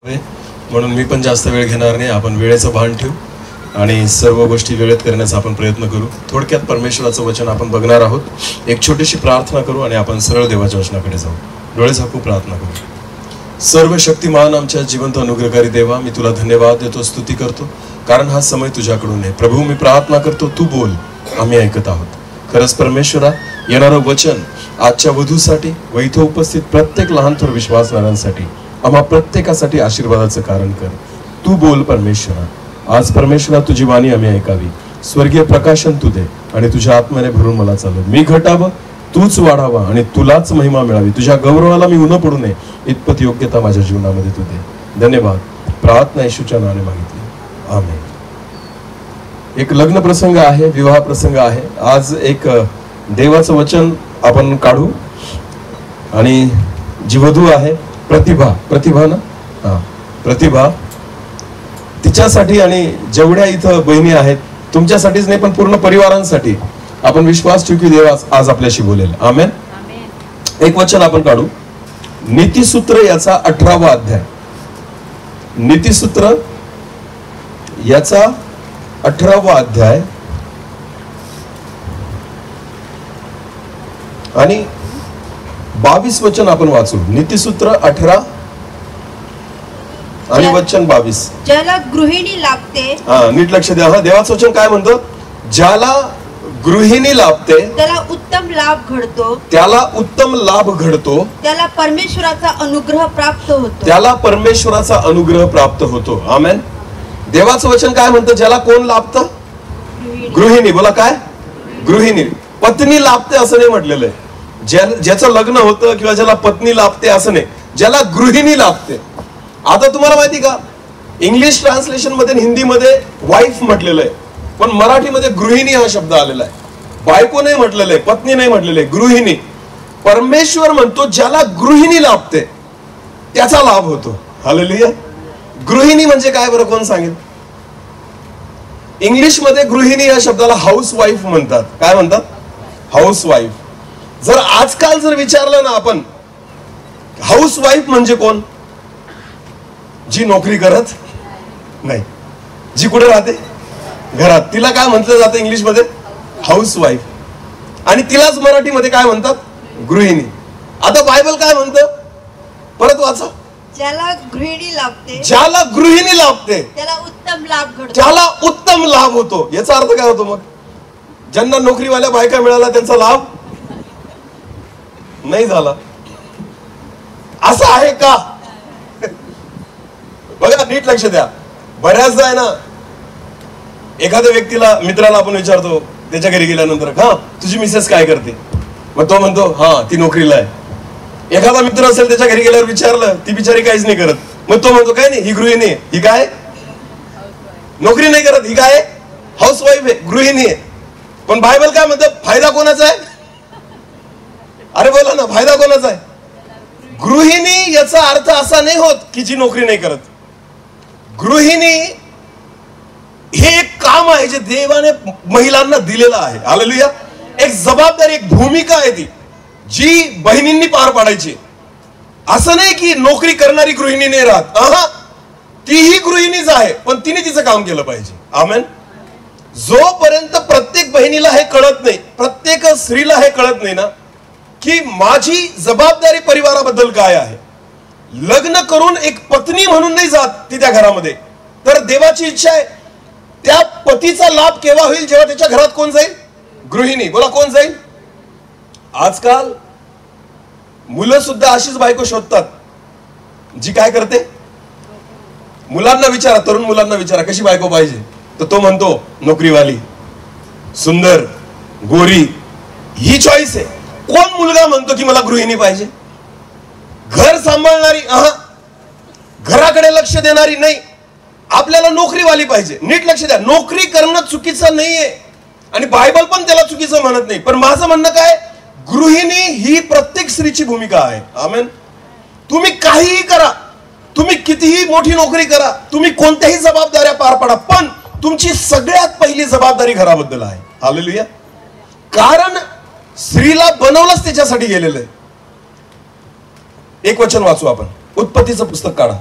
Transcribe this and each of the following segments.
म्हणून मी पण जास्त वेळ घेणार नाही. आपण वेळेचं भान ठेवू आणि सर्व गोष्टी वेळेत करण्याचा आपण प्रयत्न करू. थोडक्यात परमेश्वराचं वचन आपण बघणार आहोत. एक छोटीशी प्रार्थना करू आणि आपण सरळ देवाच्या वचनाकडे जाऊ. डोळे झाकू प्रार्थना करू. सर्व शक्तिमान आमच्या जिवंत अनुग्रहकारी देवा, मी तुला धन्यवाद देतो, स्तुती करतो, कारण हा समय तुझ्याकडून आहे. प्रभू, मी प्रार्थना करतो, तू बोल, आम्ही ऐकत आहोत. खरंच परमेश्वरा, येणारं वचन आजच्या वधूसाठी व इथं उपस्थित प्रत्येक लहान थोर विश्वासणाऱ्यांसाठी, आम्हा प्रत्येकासाठी आशीर्वादाचं कारण कर. तू बोल परमेश्वरा. आज परमेश्वरा तुझी वाणी आम्ही ऐकावी. स्वर्गीय प्रकाशन तू दे आणि तुझ्या आत्म्याने भरून मला चालव. मी घटावं, तूच वाढावा आणि तुलाच महिमा मिळावी. तुझ्या गौरवाला मी उन पडू नये इतपत योग्यता माझ्या जीवनामध्ये तू दे. धन्यवाद. प्रार्थना येशूच्या नावाने मागितली, आमेन. एक लग्न प्रसंग आहे, विवाह प्रसंग आहे. आज एक देवाचं वचन आपण काढू आणि जी वधू आहे प्रतिभा ना, प्रतिभा, तिच्यासाठी आणि जेवढ्या इथं बहिणी आहेत तुमच्यासाठीच नाही पण पूर्ण परिवारांसाठी आपण विश्वास ठेवू की देव आज आपल्याशी बोलेल. आमेन. एक वचन आपण काढू. नीतिसूत्र याचा 18वा अध्याय. नीतिसूत्र याचा 18वा अध्याय आणि 22 वचन आपण वाचू. नीतिसूत्र 18 आणि वचन 22. ज्याला गृहिणी लाभते, नीट लक्ष द्या. हा देवाचं वचन काय म्हणतं? ज्याला गृहिणी लाभते त्याला उत्तम लाभ घडतो, त्याला उत्तम लाभ घडतो, त्याला परमेश्वराचा अनुग्रह प्राप्त होतो, त्याला परमेश्वराचा अनुग्रह प्राप्त होतो. आमेन. देवाचं वचन काय म्हणतं? ज्याला कोण लाभतं? गृहिणी. बोला काय? गृहिणी. पत्नी लाभते असं नाही म्हटलेलं आहे. ज्याचं लग्न होतं किंवा ज्याला पत्नी लाभते असं नाही, ज्याला गृहिणी लाभते. आता तुम्हाला माहिती का, इंग्लिश ट्रान्सलेशन मध्ये हिंदीमध्ये वाईफ म्हटलेलं आहे, पण मराठीमध्ये गृहिणी हा शब्द आलेला आहे. बायको नाही म्हटलेलं आहे, पत्नी नाही म्हटलेलं आहे, गृहिणी. परमेश्वर म्हणतो ज्याला गृहिणी लाभते त्याचा लाभ होतो. हालेलुया. गृहिणी म्हणजे काय बरं, कोण सांगेल? इंग्लिश मध्ये गृहिणी या शब्दाला हाऊस वाईफ म्हणतात. काय म्हणतात? House wife. जर आजकाल जर विचारलं ना आपण, हाऊस वाईफ म्हणजे कोण? जी नोकरी करत नाही, जी कुठे राहते? घरात. तिला काय म्हटलं जातं इंग्लिश मध्ये? House wife. आणि तिलाच मराठीमध्ये काय म्हणतात? गृहिणी. आता बायबल काय म्हणतं? परत वाचा. ज्याला गृहिणी लाभते, ज्याला गृहिणी लाभते त्याला उत्तम लाभ घडतो, त्याला उत्तम लाभ होतो. याचा अर्थ काय होतो मग? ज्यांना नोकरीवाल्या बायका मिळाला त्यांचा लाभ नाही झाला, असं आहे का? बघा, नीट लक्ष द्या. बऱ्याचदा आहे ना, एखाद्या व्यक्तीला, मित्राला आपण विचारतो त्याच्या घरी गेल्यानंतर, हा तुझी मिसेस काय करते? मग तो म्हणतो हा ती नोकरीला आहे. एखादा मित्र असेल त्याच्या घरी गेल्यावर विचारलं, ती बिचारी काहीच नाही करत. मग तो म्हणतो काय नाही, ही गृहिणी आहे. ही काय? नोकरी नाही करत. ही काय? हाऊस वाईफ आहे, गृहिणी आहे. पण बायबल काय म्हणतं? फायदा कोणाचा आहे? अरे बोला ना, फायदा कोणाचा आहे? गृहिणी. याचा अर्थ असा नाही होत की जी नोकरी नाही करत. गृहिणी हे एक काम आहे जे देवाने महिलांना दिलेलं आहे. हालेलुया. एक जबाबदारी, एक भूमिका आहे ती, जी बहिणींनी पार पाडायची. असं नाही की नोकरी करणारी गृहिणी नाही राहत. तीही गृहिणीच आहे, पण तिने तिचं काम केलं पाहिजे. आमेन. जोपर्यंत प्रत्येक बहिणीला हे कळत नाही, प्रत्येक स्त्रीला हे कळत नाही ना की माझी जबाबदारी परिवाराबद्दल काय आहे, लग्न करून एक पत्नी म्हणून नाही जात ती त्या घरामध्ये, तर देवाची इच्छा आहे त्या पतीचा लाभ केव्हा होईल? जेव्हा त्याच्या घरात कोण जाईल? गृहिणी. बोला, कोण जाईल? आजकाल मुलं सुद्धा अशीच बायको शोधतात जी काय करते? मुलांना विचारा, तरुण मुलांना विचारा कशी बायको पाहिजे, तर तो म्हणतो नोकरीवाली, सुंदर, गोरी. ही चॉईस आहे. कोण मुलगा म्हणतो की मला गृहिणी पाहिजे? घर सांभाळणारी, घराकडे लक्ष देणारी नाही. आपल्याला नोकरीवाली पाहिजे. नीट लक्ष द्या. नोकरी करणं चुकीचं नाहीये आणि बायबल पण त्याला चुकीचं म्हणत नाही. पण माझं म्हणणं काय, गृहिणी ही प्रत्येक स्त्रीची भूमिका आहे. आमेन. तुम्ही काहीही करा, तुम्ही कितीही मोठी नोकरी करा, तुम्ही कोणत्याही जबाबदाऱ्या पार पाडा, पण तुमची सगळ्यात पहिली जबाबदारी घराबद्दल आहे. हालेलुया. कारण स्त्रीला बनवलंच त्याच्यासाठी गेलेलं आहे. एक वचन वाचू आपण. उत्पत्तीचं पुस्तक काढा.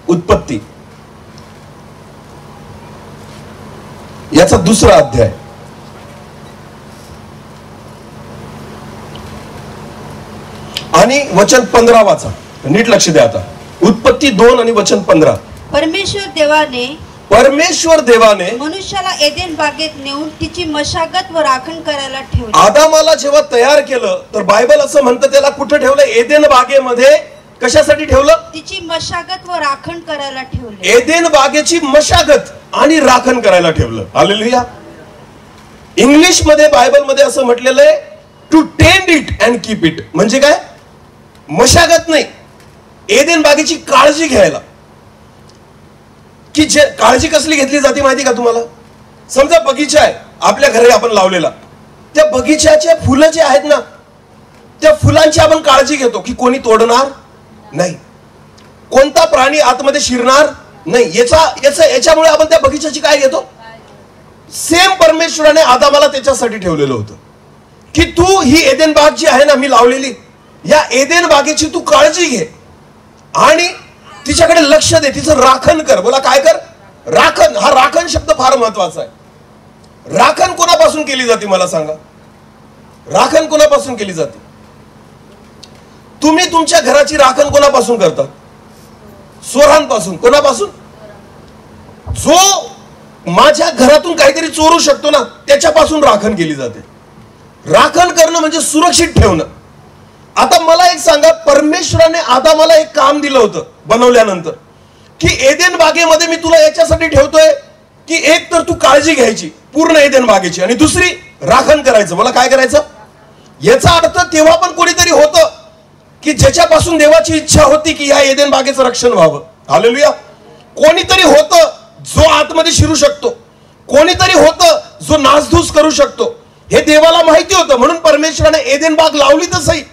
उत्पत्ती याचा दुसरा अध्याय आणि वचन 15 वाचा. नीट लक्ष द्या आता. उत्पत्ती 2 आणि वचन 15. परमेश्वर देवाने मनुष्याला एदेन बागेत नेऊन तिची मशागत व राखण करायला ठेवले. आदामाला जेव्हा तयार केलं तर बायबल असं म्हणतं त्याला कुठं ठेवलं? एदेन बागेमध्ये. कशासाठी ठेवलं? तिची मशागत व राखण करायला ठेवले. एदेन बागेची मशागत आणि राखण करायला ठेवलं. हालेलुया. इंग्लिश मध्ये बायबल मध्ये असं म्हटलेलं आहे टू टेंड इट अँड कीप इट. म्हणजे काय? मशागत नाही, एदेन बागेची काळजी घ्यायला. की जे काळजी कसली घेतली जाते माहिती का तुम्हाला? समजा बगीचा आहे आपल्या घरी आपण लावलेला, त्या बगीच्याचे फुलं जे आहेत ना, त्या फुलांची आपण काळजी घेतो की कोणी तोडणार नाही, कोणता प्राणी आतमध्ये शिरणार नाही. याच्यामुळे आपण त्या बगीच्याची काय घेतो? सेम परमेश्वराने आदामाला त्याच्यासाठी ठेवलेलं होतं की तू ही एदेन बाग जी आहे ना मी लावलेली, या एदेन बागेची तू काळजी घे आणि तिच्याकडे लक्ष दे, तिचं राखण कर. बोला काय कर? राखण. हा राखण शब्द फार महत्वाचा आहे. राखण कोणापासून केली जाते मला सांगा? राखण कोणापासून केली जाते? तुम्ही तुमच्या घराची राखण कोणापासून करतात? चोरांपासून. कोणापासून? जो माझ्या घरातून काहीतरी चोरू शकतो ना त्याच्यापासून राखण केली जाते. राखण करणं म्हणजे सुरक्षित ठेवणं. आता मला एक सांगा, परमेश्वराने आदामाला एक काम दिलं होतं बनवल्यानंतर की एदेन बागेमध्ये मी तुला याच्यासाठी ठेवतोय की एक तर तू काळजी घ्यायची पूर्ण एदेन बागेची आणि दुसरी राखण करायचं. मला काय करायचं? याचा अर्थ तेव्हा पण कोणीतरी होतं की ज्याच्यापासून देवाची इच्छा होती की या एदेन बागेचं रक्षण व्हावं. हालेलुया. कोणीतरी होतं जो आतमध्ये शिरू शकतो, कोणीतरी होतं जो नासधूस करू शकतो. हे देवाला माहिती होतं, म्हणून परमेश्वराने एदेन बाग लावली तर सही,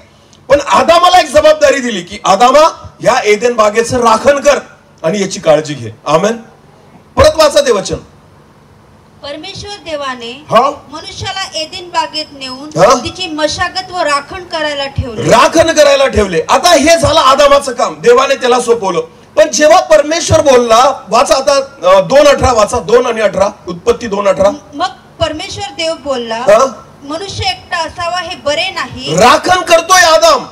पण आदामाला एक जबाबदारी दिली की आदामा या एदेन बागेचं राखण कर आणि याची काळजी घे. आमेन. परत वाचा ते वचन. परमेश्वर देवाने मनुष्याला एदेन बागेत नेऊन तिची मशागत व राखण करायला ठेवले. राखण करायला ठेवले. आता हे झालं आदामाचं काम, देवाने त्याला सोपवलं. पण जेव्हा परमेश्वर बोलला, वाचा आता 2:18 वाचा. 2 आणि 18. उत्पत्ती 2:18. मग परमेश्वर देव बोलला, मनुष्य एकटा असावा हे बरे नाही. राखण करतोय आदाम,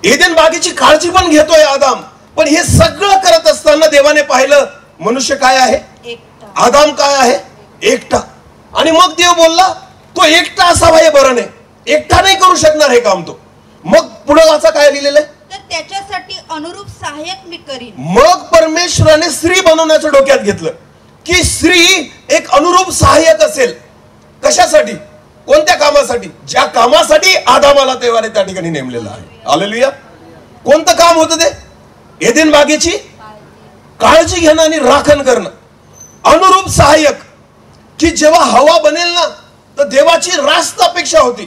एदेन बागेची काळजी पण घेतोय आदाम, पण हे सगळं करत असताना देवाने पाहिलं मनुष्य काय आहे? एकटा. आदाम काय आहे? एकटा. आणि मग देव बोलला तो एकटा असावा हे बरं नाही, एकटा नाही करू शकणार हे काम तो. मग पुढे वाचा काय लिहिलेलं आहे? तर त्याच्यासाठी अनुरूप सहाय्यक मी करीन. मग परमेश्वराने स्त्री बनवण्याचं डोक्यात घेतलं की स्त्री एक अनुरूप सहाय्यक असेल. कशासाठी? कोणत्या कामासाठी? ज्या कामासाठी आदामाला देवाने त्या ठिकाणी नेमलेलं आहे. हालेलुया. कोणतं काम होतं ते? एदेन बागेची काळजी घेणं आणि राखण करणं. अनुरूप सहाय्यक, की जेव्हा हवा बनेल ना तर देवाची रास्त अपेक्षा होती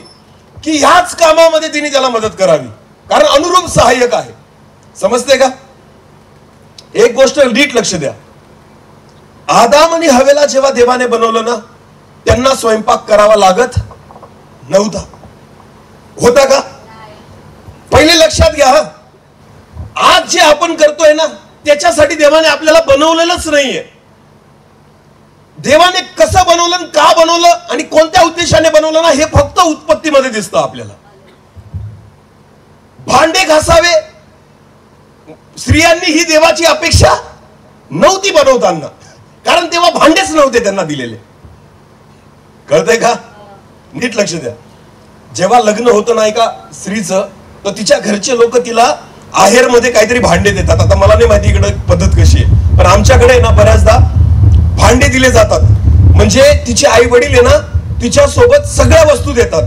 की ह्याच कामामध्ये तिने त्याला मदत करावी, कारण अनुरूप सहाय्यक आहे. समजते का? एक गोष्ट नीट लक्ष द्या. आदाम आणि हवेला जेव्हा देवाने बनवलं ना, त्यांना स्वयंपाक करावा लागत नव्हता. होता का? पहिले लक्षात घ्या, आज जे आपण करतोय ना त्याच्यासाठी देवाने आपल्याला बनवलेलंच नाहीये. देवाने कसं बनवलं, का बनवलं आणि कोणत्या उद्देशाने बनवलं ना हे फक्त उत्पत्तीमध्ये दिसतं आपल्याला. भांडे घासावे, स्त्रियांनी ही देवाची अपेक्षा नव्हती बनवताना, कारण तेव्हा भांडेच नव्हते त्यांना दिलेले. कळतंय का? नीट लक्ष द्या. जेव्हा लग्न होतं ना एका स्त्रीचं, तर तिच्या घरचे लोक तिला आहेर मध्ये काहीतरी भांडे देतात. आता मला नाही माहिती इकडे पद्धत कशी आहे, पण आमच्याकडे ना बऱ्याचदा भांडे दिले जातात. म्हणजे तिचे आई वडील आहे ना तिच्या सोबत सगळ्या वस्तू देतात.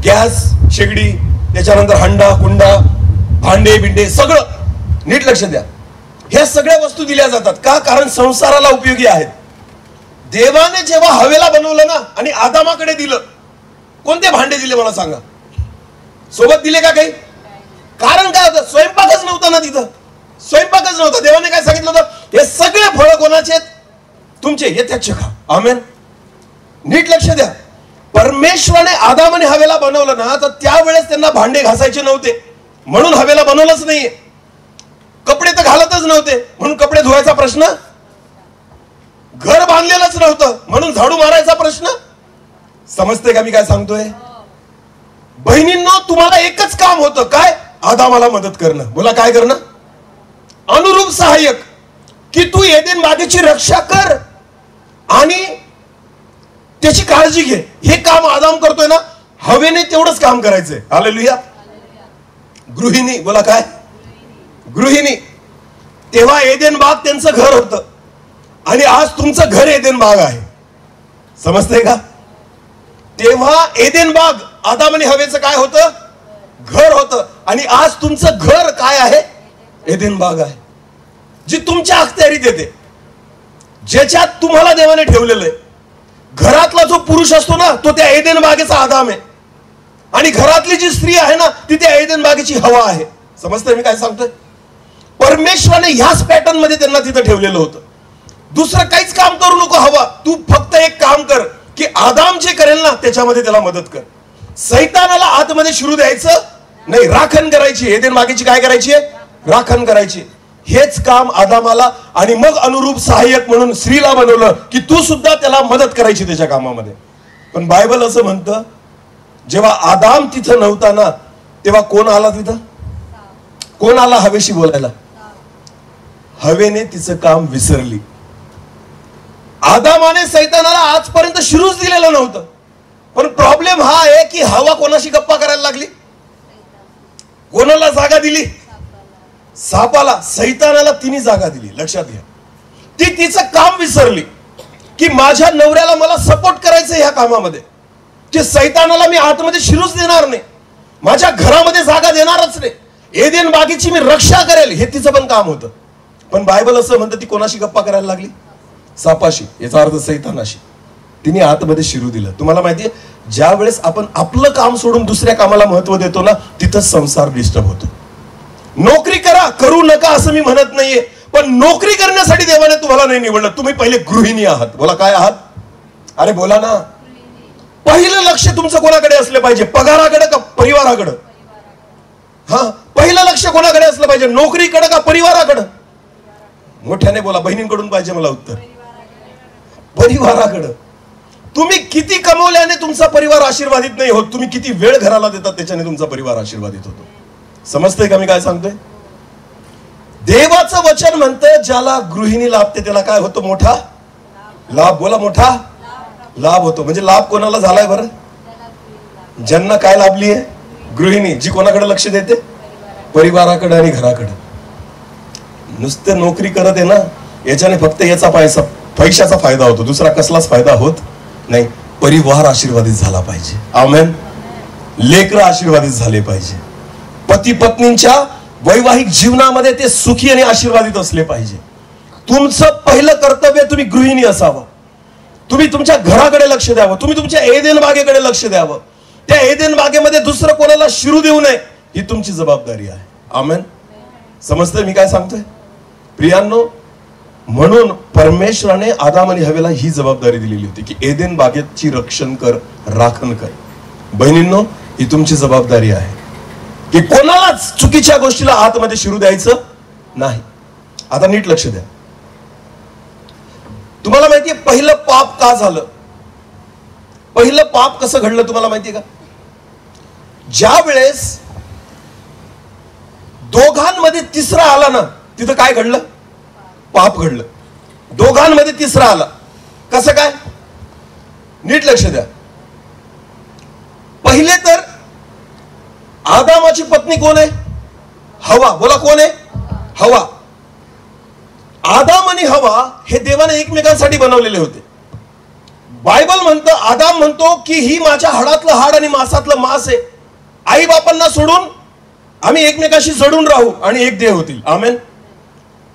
गॅस, शेगडी, त्याच्यानंतर हंडा, कुंडा, भांडे बिंडे सगळं. नीट लक्ष द्या. ह्या सगळ्या वस्तू दिल्या जातात. का? कारण संसाराला उपयोगी आहेत. देवाने जेव्हा हवेला बनवलं ना आणि आदामाकडे दिलं, कोणते भांडे दिले मला सांगा? सोबत दिले का काही? कारण काय होतं? स्वयंपाकच नव्हता ना तिथं. स्वयंपाकच नव्हता. देवाने काय सांगितलं होतं? हे सगळे फळं कोणाचे आहेत? तुमचे. येत्याच खा. आमेन. नीट लक्ष द्या. परमेश्वराने आदाम आणि हवेला बनवलं ना तर त्यावेळेस त्यांना भांडे घासायचे नव्हते, म्हणून हवेला बनवलंच नाहीये. कपडे तर घालतच नव्हते म्हणून कपडे धुवायचा प्रश्न, घर बांधलेलंच नव्हतं म्हणून झाडू मारायचा प्रश्न. समजते का मी काय सांगतोय? बहिणींनो, तुम्हाला एकच काम होतं, काय? आदामाला मदत करणं. बोला, काय करणं? अनुरूप सहाय्यक, की तू एदेन बागेची रक्षा कर आणि त्याची काळजी घे. हे काम आदाम करतोय ना, हवेने तेवढंच काम करायचंय. हालेलुया. गृहिणी, बोला काय? गृहिणी. तेव्हा एदेन बाग त्यांचं घर होतं आणि आज तुमचं घर एदेन बाग आहे. समजतंय का? तेव्हा एदेन बाग आदाम आणि हवेचं काय होतं? घर होतं. आणि आज तुमचं घर काय आहे? एदेन बाग आहे, जी तुमच्या अखत्यारीत येते, ज्याच्यात तुम्हाला देवाने ठेवलेलं आहे. घरातला जो पुरुष असतो ना, तो त्या एदेन बागेचा आदाम आहे आणि घरातली जी स्त्री आहे ना, ती त्या एदेन बागेची हवा आहे. समजतंय मी काय सांगतोय? परमेश्वराने ह्याच पॅटर्न मध्ये त्यांना तिथं ठेवलेलं होतं. दुसरं काहीच काम करू नको हवा, तू फक्त एक काम कर की आदाम जे करेल ना त्याच्यामध्ये त्याला मदत कर. सैतानाला आतमध्ये शिरू द्यायचं नाही, राखण करायची. एदेन बागेची काय करायची आहे? राखण करायची. हेच काम आदामाला आणि मग अनुरूप सहाय्यक म्हणून स्त्रीला बनवलं की तू सुद्धा त्याला मदत करायची त्याच्या कामामध्ये. पण बायबल असं म्हणतं, जेव्हा आदाम तिथं नव्हता ना, तेव्हा कोण आला तिथं? कोण आला हवेशी बोलायला? हवेने तिचं काम विसरली. आदामाने सैतानाला आजपर्यंत शिरूच दिलेलं नव्हतं. पण प्रॉब्लेम हा आहे की हवा कोणाशी गप्पा करायला लागली? कोणाला जागा दिली? सापाला. सैतानाला तिने जागा दिली. लक्षात घ्या, ती तिचं काम विसरली की माझ्या नवऱ्याला मला सपोर्ट करायचं ह्या कामामध्ये, की सैतानाला मी आतमध्ये शिरूच देणार नाही, माझ्या घरामध्ये जागा देणारच नाही, एदेन बागेची मी रक्षा करेल. हे तिचं पण काम होतं. पण बायबल असं म्हणतं, ती कोणाशी गप्पा करायला लागली? सापाशी. याचा अर्थ सैतानाशी. तिने आतमध्ये शिरू दिलं. तुम्हाला माहितीये, ज्या वेळेस आपण आपलं काम सोडून दुसऱ्या कामाला महत्व देतो ना, तिथंच संसार डिस्टर्ब होतो. नोकरी करा, करू नका असं मी म्हणत नाहीये, पण नोकरी करण्यासाठी देवाने तुम्हाला नाही निवडलं. तुम्ही पहिले गृहिणी आहात. बोला, काय आहात? अरे बोला ना. पहिलं लक्ष तुमचं कोणाकडे असलं पाहिजे? पगाराकडे का परिवाराकडे? हा, पहिलं लक्ष कोणाकडे असलं पाहिजे? नोकरीकडे का परिवाराकडे? मोठ्याने बोला, बहिणींकडून पाहिजे मला उत्तर. परिवाराकडे. तुम्ही किती कमवल्याने तुमचा परिवार आशीर्वादित नाही होत, तुम्ही किती वेळ घराला देतात त्याच्याने तुमचा परिवार आशीर्वादित होतो. समजतंय का मी काय सांगतोय? देवाचं वचन म्हणतं, ज्याला गृहिणी लाभते त्याला काय होतं? मोठा लाभ. बोला, मोठा लाभ होतो. म्हणजे लाभ कोणाला झालाय बरं? ज्यांना काय लाभली आहे? गृहिणी, जी कोणाकडे लक्ष देते? परिवाराकडे आणि घराकडे. नुसतं नोकरी करत आहे ना, याच्याने फक्त याचा पैशाचा फायदा होतो, दुसरा कसलाच फायदा होत नाही. परिवार आशीर्वादित झाला पाहिजे. आमेन. लेकरं आशीर्वादित झाले पाहिजे. पती पत्नींच्या वैवाहिक जीवनामध्ये ते सुखी आणि आशीर्वादित असले पाहिजे. तुमचं पहिलं कर्तव्य, तुम्ही गृहिणी असावं. तुम्ही तुमच्या घराकडे लक्ष द्यावं. तुम्ही तुमच्या एदेन बागेकडे लक्ष द्यावं. त्या एदेन बागेमध्ये दुसरं कोणाला शिरू देऊ नये, ही तुमची जबाबदारी आहे. आमेन. समजतंय मी काय सांगतोय? प्रियांनो, म्हणून परमेश्वराने आदाम आणि हवेला ही जबाबदारी दिलेली होती की एदेन बागेची रक्षण कर, राखण कर. बहिणींनो, ही तुमची जबाबदारी आहे की कोणालाच चुकीच्या गोष्टीला आतमध्ये शिरू द्यायचं नाही. आता नीट लक्ष द्या. तुम्हाला माहितीये पहिलं पाप का झालं? पहिलं पाप कसं घडलं तुम्हाला माहितीये का? ज्या वेळेस दोघांमध्ये तिसरा आला ना, तिथं काय घडलं? पाप घडलं. दोघांमध्ये तिसरा आला. कसं काय? नीट लक्ष द्या. पहिले तर आदामाची पत्नी कोण आहे? हवा. बोला, कोण आहे? हवा. आदाम आणि हवा हे देवाने एकमेकांसाठी बनवलेले होते. बायबल म्हणतं, आदाम म्हणतो की ही माझ्या हाडातलं हाड आणि मांसातलं मांस आहे. आई बापांना सोडून आम्ही एकमेकाशी जडून राहू आणि एक देह होतील. आमेन.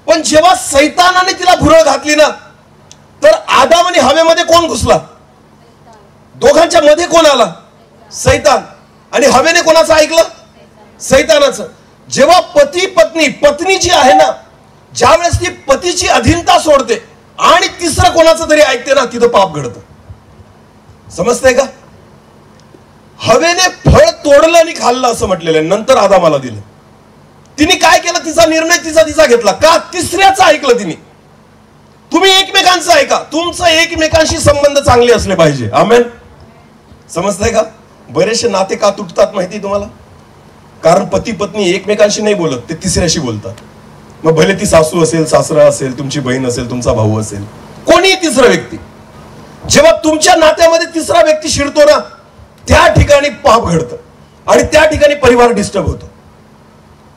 पण जेव्हा सैतानाने तिला भुरळ घातली ना, तर आदाम आणि हवेमध्ये कोण घुसला? दोघांच्या मध्ये कोण आला? सैतान. आणि हवेने कोणाचं ऐकलं? सैतानाचं. जेव्हा पती पत्नी, पत्नी जी आहे ना, ज्या वेळेस ती पतीची अधीनता सोडते आणि तिसरं कोणाचं तरी ऐकते ना, तिथं पाप घडतं. समजतंय का? हवेने फळ तोडलं आणि खाल्लं असं म्हटलेलं आहे, नंतर आदामाला दिलं. तिने काय केलं, तिचा निर्णय तिचा घेतला. का? तिसऱ्याचं ऐकलं तिने. तुम्ही एकमेकांचं ऐका, तुमचं एकमेकांशी संबंध चांगले असले पाहिजे. आमेन. समजतंय का? बरेचसे नाते का तुटतात माहिती तुम्हाला? कारण पती पत्नी एकमेकांशी नाही बोलत, ते तिसऱ्याशी बोलतात. मग भले ती सासू असेल, सासरा असेल, तुमची बहीण असेल, तुमचा भाऊ असेल, कोणी तिसरा व्यक्ती. जेव्हा तुमच्या नात्यामध्ये तिसरा व्यक्ती शिरतो ना, त्या ठिकाणी पाप घडतं आणि त्या ठिकाणी परिवार डिस्टर्ब होतो.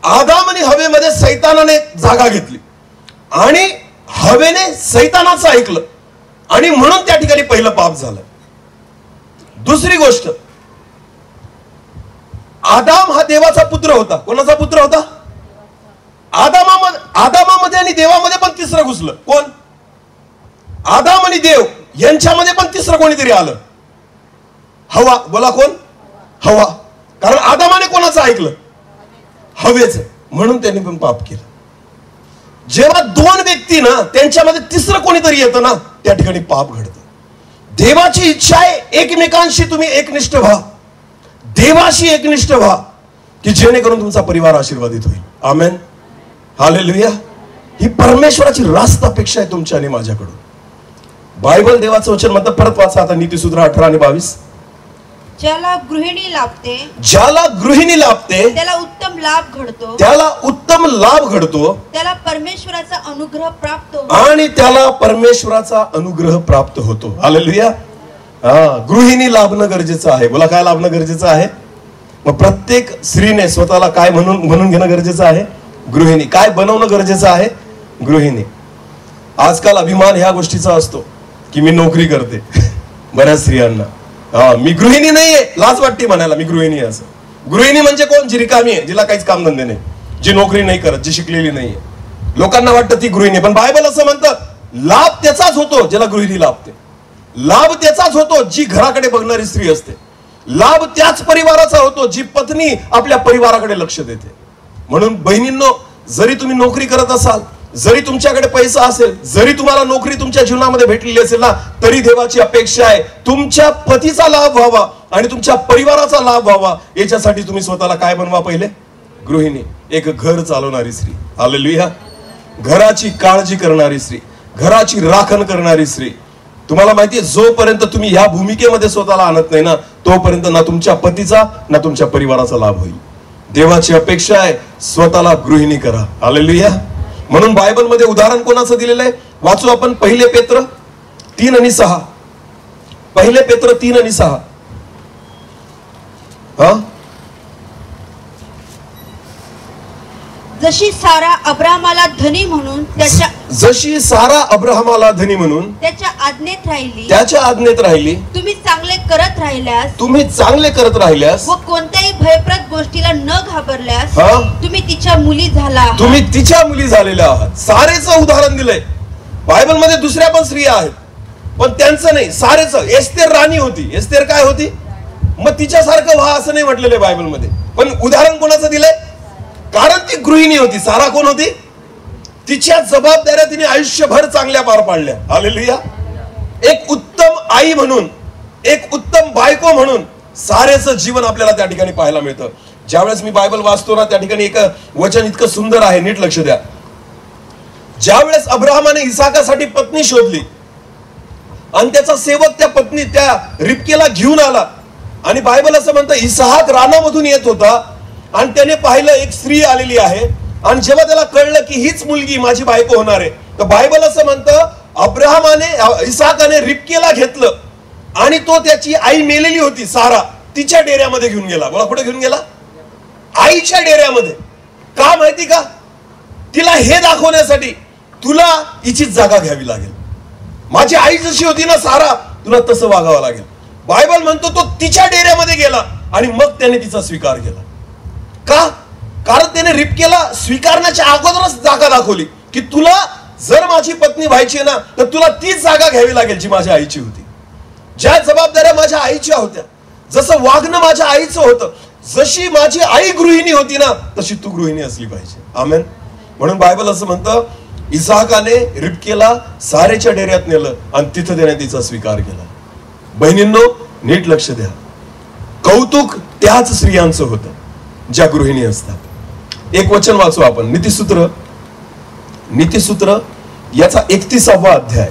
आदाम आणि हवेमध्ये सैतानाने जागा घेतली आणि हवेने सैतानाचं ऐकलं आणि म्हणून त्या ठिकाणी पहिलं पाप झालं. दुसरी गोष्ट, आदाम हा देवाचा पुत्र होता. कोणाचा पुत्र होता? आदामामध्ये आणि देवामध्ये पण तिसरं घुसलं. कोण? आदाम आणि देव यांच्यामध्ये पण तिसरं कोणीतरी आलं. हवा. बोला कोण? हवा. कारण आदामाने कोणाचं ऐकलं? हवेच. म्हणून त्यांनी पण पाप केलं. जेव्हा दोन व्यक्ती ना त्यांच्यामध्ये तिसरं कोणीतरी येतं ना, त्या ठिकाणी पाप घडतं. देवाची इच्छा आहे एकमेकांशी तुम्ही एकनिष्ठ व्हा, देवाशी एकनिष्ठ व्हा, की जेणेकरून तुमचा परिवार आशीर्वादित होईल. आमेन. हालेलुया. ही परमेश्वराची रास्त अपेक्षा आहे तुमच्या आणि माझ्याकडून. बायबल देवाचं वचन म्हणतं, परत वाचा आता, नीतिसूत्र 18 आणि 22. ज्याला गृहिणी लाभते, ज्याला गृहिणी लाभते त्याला उत्तम लाभ घडतो, त्याला उत्तम लाभ घडतो, त्याला परमेश्वराचा अनुग्रह प्राप्त होतो आणि त्याला परमेश्वराचा अनुग्रह प्राप्त होतो. हालेलुया. गृहिणी लाभणं गरजेचं आहे. बोला, काय लाभणं गरजेचं आहे? मग प्रत्येक स्त्रीने स्वतःला काय म्हणून घेणं गरजेचं आहे? गृहिणी. काय बनवणं गरजेचं आहे? गृहिणी. आजकाल अभिमान ह्या गोष्टीचा असतो की मी नोकरी करते. बऱ्याच स्त्रियांना मी गृहिणी नाहीये, लाज वाटते म्हणायला मी गृहिणी आहे असं. गृहिणी म्हणजे कोण? जी रिकामी आहे, जिला काहीच काम धंदे नाही, जी नोकरी नाही करत, जी शिकलेली नाहीये. लोकांना वाटतं ती गृहिणी. पण बायबल असं म्हणतं, लाभ त्याचाच होतो ज्याला गृहिणी लाभते. लाभ त्याचाच होतो जी घराकडे बघणारी स्त्री असते. लाभ त्याच परिवाराचा होतो जी पत्नी आपल्या परिवाराकडे लक्ष देते. म्हणून बहिणींनो, जरी तुम्ही नोकरी करत असाल, जरी तुमच्याकडे पैसा असेल, जरी तुम्हाला नोकरी तुमच्या जीवनामध्ये भेटलेली असेल ना, तरी देवाची अपेक्षा आहे तुमच्या पतीचा लाभ व्हावा आणि तुमच्या परिवाराचा लाभ व्हावा. याच्यासाठी तुम्ही स्वतःला काय बनवा? पहिले गृहिणी, एक घर चालवणारी स्त्री. हालेलुया. घराची काळजी करणारी स्त्री, घराची राखण करणारी स्त्री. तुम्हाला माहितीये, जोपर्यंत तुम्ही या भूमिकेमध्ये स्वतःला आणत नाही ना, तोपर्यंत ना तुमच्या पतीचा ना तुमच्या परिवाराचा लाभ होईल. देवाची अपेक्षा आहे स्वतःला गृहिणी करा. हालेलुया. म्हणून बायबल मध्ये उदाहरण कोणाचं दिलेलं आहे? वाचू आपण, पहिले पेत्र 3 आणि 6. पहिले पेत्र 3 आणि 6. जशी सारा अब्राहमाला धनी म्हणून जशी सारा अब्राहमाला धनी म्हणून त्याच्या आज्ञेत राहिली, तुम्ही चांगले करत राहिल्यास व कोणत्याही भयप्रद गोष्टीला न घाबरल्यास तुम्ही तिच्या मुली झालेल्या आहात. सारेचं उदाहरण दिलंय बायबल मध्ये. दुसऱ्या पण स्त्रिया आहेत, पण त्यांचं नाही, सारेचं. एस्तेर राणी होती. एस्तेर काय होती? मग तिच्यासारखं व्हा असं नाही म्हटलेलं आहे बायबल मध्ये. पण उदाहरण कोणाचं दिलंय? कारण ती गृहिणी होती. सारा कोण होती? तिच्या जबाबदाऱ्या तिने आयुष्यभर चांगल्या पार पाडल्या. हालेलुया. एक उत्तम आई म्हणून, एक उत्तम बायको म्हणून सारेचं जीवन आपल्याला त्या ठिकाणी पाहायला मिळतं. ज्यावेळेस मी बायबल वाचतो ना, त्या ठिकाणी एक वचन इतकं सुंदर आहे, नीट लक्ष द्या. ज्यावेळेस अब्राहमाने इसाकासाठी पत्नी शोधली आणि त्याचा सेवक त्या पत्नी त्या रिबकेला घेऊन आला, आणि बायबल असं म्हणतं इसाक रानामधून येत होता आणि त्याने पाहिलं एक स्त्री आलेली आहे, आणि जेव्हा त्याला कळलं की हीच मुलगी माझी बायको होणार आहे, तर बायबल असं म्हणतं इसाकाने रिबकेला घेतलं आणि तो त्याची आई मेलेली होती सारा, तिच्या डेऱ्यामध्ये घेऊन गेला. बोला, कुठे घेऊन गेला? आईच्या डेऱ्यामध्ये. का माहिती का? तिला हे दाखवण्यासाठी तुला हिचीच जागा घ्यावी लागेल. माझी आई जशी होती ना सारा, तुला तसं वागावं लागेल. बायबल म्हणतो तो तिच्या डेऱ्यामध्ये गेला आणि मग त्याने तिचा स्वीकार केला. का? कारण त्याने रिबकेला स्वीकारण्याच्या अगोदरच जागा दाखवली की तुला जर माझी पत्नी व्हायची ना, तर तुला तीच जागा घ्यावी लागेल जी माझ्या आईची होती. ज्या जबाबदाऱ्या माझ्या आईच्या होत्या, जसं वागणं माझ्या आईचं होतं, जशी माझी आई गृहिणी होती ना, तशी तू गृहिणी असली पाहिजे. आमेन. म्हणून बायबल असं म्हणतं इसाकाने रिबकेला सारेच्या डेऱ्यात नेलं आणि तिथं त्याने तिचा स्वीकार केला. बहिणींनो, नीट लक्ष द्या. कौतुक त्याच स्त्रियांचं होतं ज्या गृहिणी असतात. एक वचन वाचू आपण. नीतिसूत्र याचा 31वा अध्याय.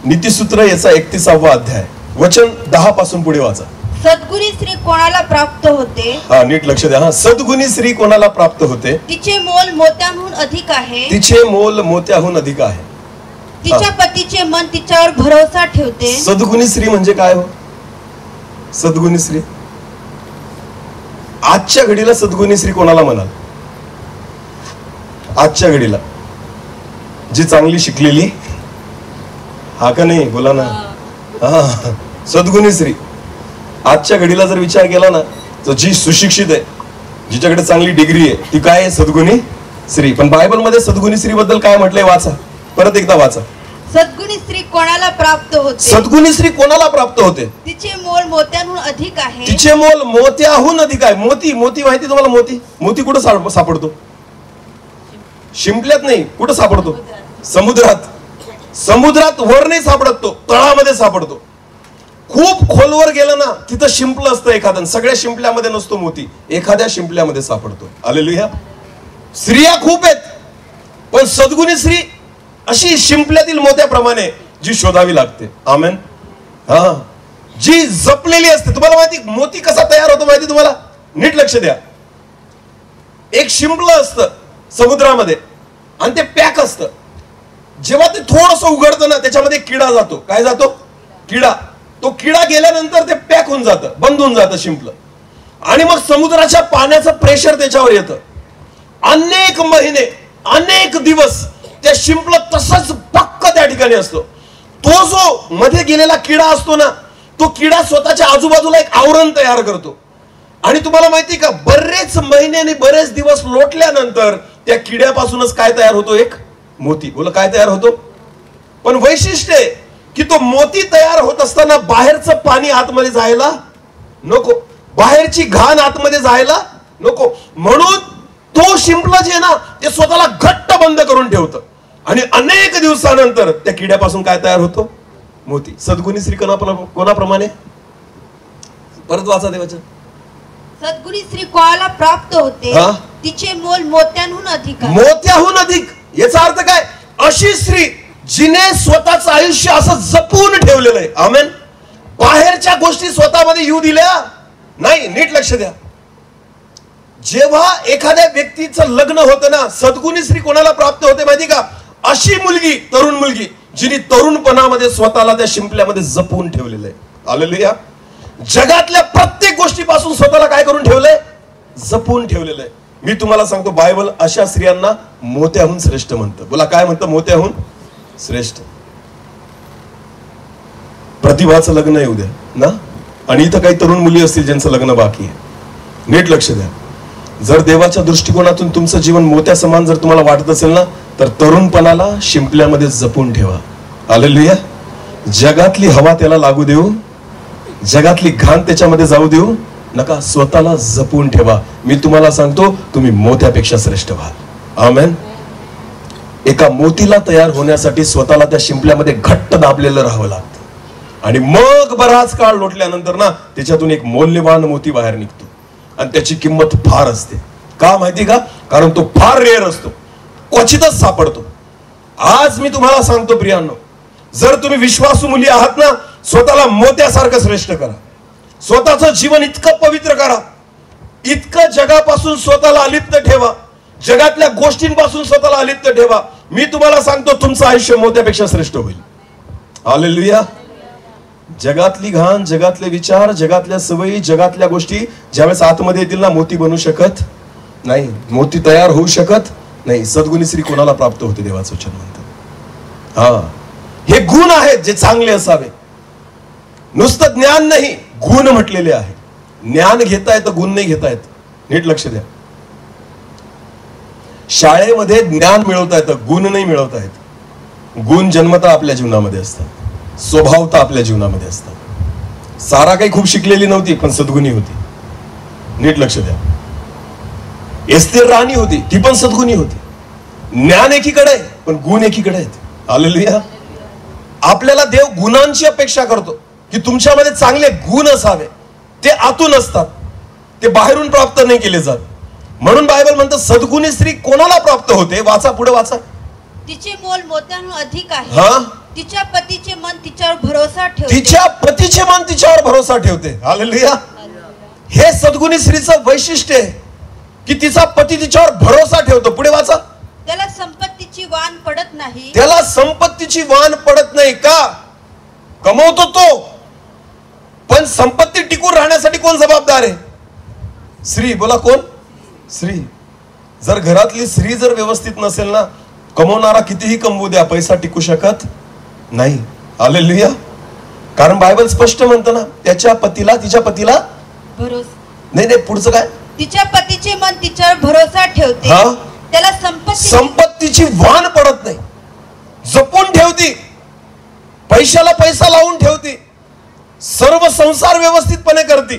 नीतिसूत्र याचा 31वा अध्याय, वचन 10 पासून पुढे वाचा. सद्गुणी स्त्री कोणाला प्राप्त होते? हा, नीट लक्ष द्या. हा, सद्गुणी स्त्री कोणाला प्राप्त होते? तिचे मोल मोत्याहून अधिक आहे. तिचे मोल मोत्याहून अधिक आहे. तिच्या पतीचे मन तिच्यावर भरोसा ठेवते. सद्गुणी स्त्री म्हणजे काय हो? सद्गुणी स्त्री आजच्या घडीला सद्गुणी स्त्री कोणाला म्हणाल? आजच्या घडीला जी चांगली शिकलेली, हा का नाही? बोला ना. हा, सद्गुणी स्त्री. आजच्या घडीला जर विचार केला ना, तर जी सुशिक्षित आहे, जिच्याकडे चांगली डिग्री आहे, ती काय आहे? सद्गुणी स्त्री. पण बायबल मध्ये सद्गुणी स्त्री बद्दल काय म्हटलंय? वाचा, परत एकदा वाचा. सद्गुणी स्त्री कोणाला प्राप्त होते? सद्गुणी स्त्री कोणाला प्राप्त होते? तिचे मोल मोत्याहून अधिक आहे. तिचे मोल मोत्याहून अधिक आहे. मोती माहिती तुम्हाला? मोती कुठं सापडतो? शिंपल्यात नाही. कुठं सापडतो? समुद्रात वर नाही सापडत, तो तळामध्ये सापडतो. खूप खोलवर गेलं ना, तिथं शिंपलं असतं एखादं. सगळ्या शिंपल्यामध्ये नसतो मोती, एखाद्या शिंपल्यामध्ये सापडतो. हालेलुया. स्त्रिया खूप आहेत, पण सद्गुणी स्त्री अशी शिंपल्यातील मोत्याप्रमाणे जी शोधावी लागते. आमेन. हा, जी जपलेली असते. तुम्हाला माहिती मोती कसा तयार होतो? माहिती तुम्हाला? नीट लक्ष द्या. एक शिंपलं असतं समुद्रामध्ये आणि ते पॅक असतं. जेव्हा ते थोडंसं उघडतं ना, त्याच्यामध्ये किडा जातो. काय जातो? किडा. तो किडा गेल्यानंतर ते पॅक होऊन जातं, बंद होऊन जातं शिंपलं. आणि मग समुद्राच्या पाण्याचं प्रेशर त्याच्यावर येतं. अनेक महिने, अनेक दिवस त्या शिंपलं तसंच पक्क त्या ठिकाणी असतो. तो जो मध्ये गेलेला किडा असतो ना, तो किडा स्वतःच्या आजूबाजूला एक आवरण तयार करतो. आणि तुम्हाला माहिती का, बरेच महिने आणि बरेच दिवस लोटल्यानंतर त्या किड्यापासूनच काय तयार होतो? एक मोती. बोला, काय तयार होतो? पण वैशिष्ट्य आहे की तो मोती तयार होत असताना बाहेरचं पाणी आतमध्ये जायला नको, बाहेरची घाण आतमध्ये जायला नको. म्हणून तो शिंपलं जे ना, ते स्वतःला घट्ट बंद करून ठेवतं. आणि अनेक दिवसानंतर त्या किड्यापासून काय तयार होतो? मोती. सद्गुणी स्त्री कोणाप्रमाणे? परत वाचा देवाचं. सद्गुणी स्त्री कोणाला प्राप्त होते? तिचे मोल मोत्याहून अधिक आहे. मोत्याहून अधिक याचा अर्थ काय? अशी स्त्री जिने स्वतःचं आयुष्य असं जपून ठेवलेलं आहे. आमेन. बाहेरच्या गोष्टी स्वतःमध्ये येऊ दिल्या नाही. नीट लक्ष द्या. जेव्हा एखाद्या व्यक्तीचं लग्न होतं ना, सद्गुणी स्त्री कोणाला प्राप्त होते माहिती का? अशी मुलगी, तरुण मुलगी, जिने तरुणपणामध्ये स्वतःला त्या शिंपल्यामध्ये जपून ठेवलेलं आहे. हालेलुया. जगातल्या प्रत्येक गोष्टीपासून स्वतःला काय करून ठेवलंय? जपून ठेवलेलं आहे. मी तुम्हाला सांगतो, बायबल अशा स्त्रियांना मोत्याहून श्रेष्ठ म्हणतं. बोला, काय म्हणतं? मोत्याहून श्रेष्ठ. प्रतिभाचं लग्न आहे उद्या ना, आणि इथं काही तरुण मुली असतील ज्यांचं लग्न बाकी आहे. नीट लक्ष द्या. जर देवाच्या दृष्टिकोनातून तुमचं जीवन मोत्या समान जर तुम्हाला वाटत असेल ना, तर तरुणपणाला शिंपल्यामध्ये जपून ठेवा. हालेलुया. जगातली हवा त्याला लागू देऊ, जगातली घाण त्याच्यामध्ये जाऊ देऊ नका. स्वतःला जपून ठेवा. मी तुम्हाला सांगतो, तुम्ही मोत्यापेक्षा श्रेष्ठ व्हाल. आमेन. एका मोतीला तयार होण्यासाठी स्वतःला त्या शिंपल्यामध्ये घट्ट दाबलेलं राहावं लागतं. आणि मग बराच काळ लोटल्यानंतर ना, त्याच्यातून एक मौल्यवान मोती बाहेर निघतो. आणि त्याची किंमत फार असते. का माहिती का? कारण तो फार रेअर असतो, क्वचितच सापडतो. आज मी तुम्हाला सांगतो प्रियांनो, जर तुम्ही विश्वासू मुली आहात ना, स्वतःला मोत्यासारखं श्रेष्ठ करा. स्वतःचं जीवन इतकं पवित्र करा, इतकं जगापासून स्वतःला अलिप्त ठेवा, जगातल्या गोष्टींपासून स्वतःला अलिप्त ठेवा. मी तुम्हाला सांगतो, तुमचं आयुष्य मोत्यापेक्षा श्रेष्ठ होईल. हालेलुया. जगातली घाण, जगातले विचार, जगातल्या सवयी, जगातल्या गोष्टी ज्यावेळेस आतमध्ये येतील ना, मोती बनू शकत नाही, मोती तयार होऊ शकत नाही. सद्गुणी स्त्री कोणाला प्राप्त होते? देवाचं वचन म्हणतं. हा, हे गुण आहेत जे चांगले असावे. नुसतं ज्ञान नाही, गुण म्हटलेले आहे. ज्ञान घेता येतं, गुण नाही घेता येत. नीट लक्ष द्या. शाळेमध्ये ज्ञान मिळवता येतं, गुण नाही मिळवता येत. गुण जन्मता आपल्या जीवनामध्ये असतात, स्वभावता आपल्या जीवनामध्ये असतात. सारा काही खूप शिकलेली नव्हती, पण सद्गुणी होती. नीट लक्ष द्या. एस्तेर राणी होती, ती पण सद्गुणी होती. ज्ञान एकीकडे आहे, पण गुण एकीकडे आहेत. हालेलुया. आपल्याला देव गुणांची अपेक्षा करतो की तुमच्यामध्ये चांगले गुण असावे. ते आतून असतात, ते बाहेरून प्राप्त नाही केले जात. म्हणून बायबल म्हणतं सद्गुणी स्त्री कोणाला प्राप्त होते? वाचा, पुढे वाचा. तिचे मोल मोत्यांहून अधिक आहे. हा, तिच्या पतीचे मन तिच्यावर भरोसा ठेवते. तिच्या पतीचे मन तिच्यावर भरोसा ठेवते. हालेलुया. हे सद्गुणी स्त्रीचं वैशिष्ट्य आहे की तिचा पती तिच्यावर भरोसा ठेवतो. पुढे वाचा. त्याला संपत्तीची वाण पडत नाही. त्याला संपत्तीची वाण पडत नाही. का? कमवतो तो, पण संपत्ती टिकून राहण्यासाठी कोण जबाबदार आहे? स्त्री. बोला, कोण? स्त्री. जर घरातली स्त्री जर व्यवस्थित नसेल ना, कमवणारा कितीही कमवू द्या, पैसा टिकू शकत नाही. हालेलुया. कारण बायबल स्पष्ट म्हणतं ना, त्याच्या पतीला, तिच्या पतीला भरोसा नाही. पुढचं काय? तिच्या पतीचे मन तिच्यावर भरोसा ठेवते. त्याला संपत्तीची वाण पडत नाही. जपून ठेवती, पैशाला पैसा लावून ठेवती, सर्व संसार व्यवस्थितपणे करते.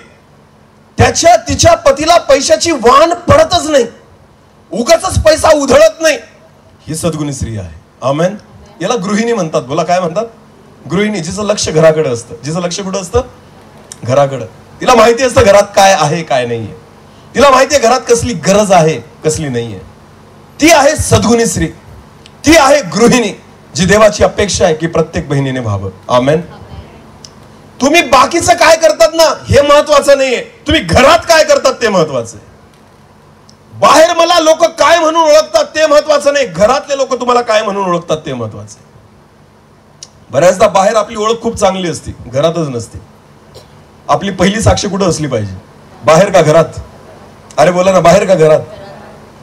त्याच्या तिच्या पतीला पैशाची वाण पडतच नाही, उगाचच पैसा उधळत नाही. ही सद्गुणी स्त्री आहे. आमेन. याला गृहिणी म्हणतात. बोला, काय म्हणतात? गृहिणी. जिचं लक्ष घराकडे असतं. जिचं लक्ष कुठं असतं? घराकडं. तिला माहिती असतं घरात काय आहे काय नाहीये. तिला माहितीये घरात कसली गरज आहे कसली नाहीये. ती आहे सद्गुणी स्त्री. ती आहे गृहिणी, जी देवाची अपेक्षा आहे की प्रत्येक बहिणीने व्हावं. आमेन. तुम्ही बाकीचं काय करतात ना, हे महत्वाचं नाहीये. तुम्ही घरात काय करतात ते महत्वाचं आहे. बाहेर मला लोक काय म्हणून ओळखतात ते महत्वाचं नाही. घरातले लोक तुम्हाला काय म्हणून ओळखतात ते महत्वाचं आहे. बऱ्याचदा बाहेर आपली ओळख खूप चांगली असते, घरातच नसते. आपली पहिली साक्ष कुठं असली पाहिजे? बाहेर का घरात? अरे बोला ना, बाहेर का घरात?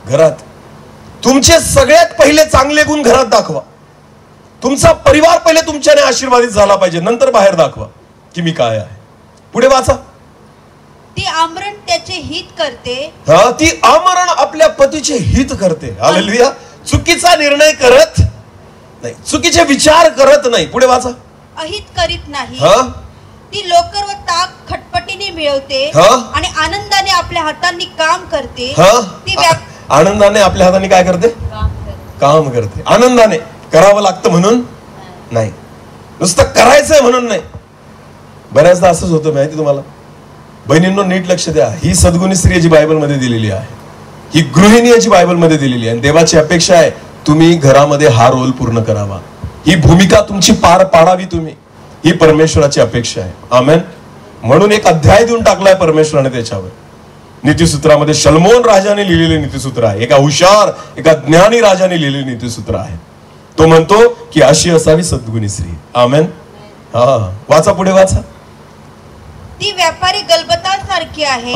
घरात. तुमचे सगळ्यात पहिले चांगले गुण घरात दाखवा. तुमचा परिवार पहिले तुमच्याने आशीर्वादित झाला पाहिजे, नंतर बाहेर दाखवा की मी काय आहे. पुढे वाचा. ती आमरण त्याचे हित करते. हा, ती आमरण आपल्या पतीचे हित करते. हालेलुया. चुकीचा निर्णय करत नाही, चुकीचे विचार करत नाही. पुढे वाचा. अहित करीत नाही. हा, ती लोकर व ताक खटपटीने मिळवते आणि आनंदाने आपल्या हातांनी काम करते. ती आनंदाने आपल्या हाताने काय करते? काम करते. आनंदाने. करावं लागतं म्हणून नाही, नुसतं करायचंय म्हणून नाही. बऱ्याचदा असंच होतं, माहिती तुम्हाला. बहिणींनो, नीट लक्ष द्या. ही सद्गुणी स्त्री जी बायबल मध्ये दिलेली आहे, ही गृहिणी याची बायबल मध्ये दिलेली आहे. देवाची अपेक्षा आहे तुम्ही घरामध्ये हा रोल पूर्ण करावा, ही भूमिका तुमची पार पाडावी तुम्ही. ही परमेश्वराची अपेक्षा आहे. आमेन. म्हणून एक अध्याय देऊन टाकलाय परमेश्वराने त्याच्यावर. नीतिसूत्रामध्ये शलमोन राजाने लिहिलेले नीतिसूत्र आहे. एका हुशार, एका ज्ञानी राजाने लिहिलेले नीतिसूत्र आहे. तो म्हणतो की अशी असावी सद्गुणी स्त्री. आमेन. हा, वाचा, पुढे वाचा. ती व्यापारी गलबतासारखी आहे.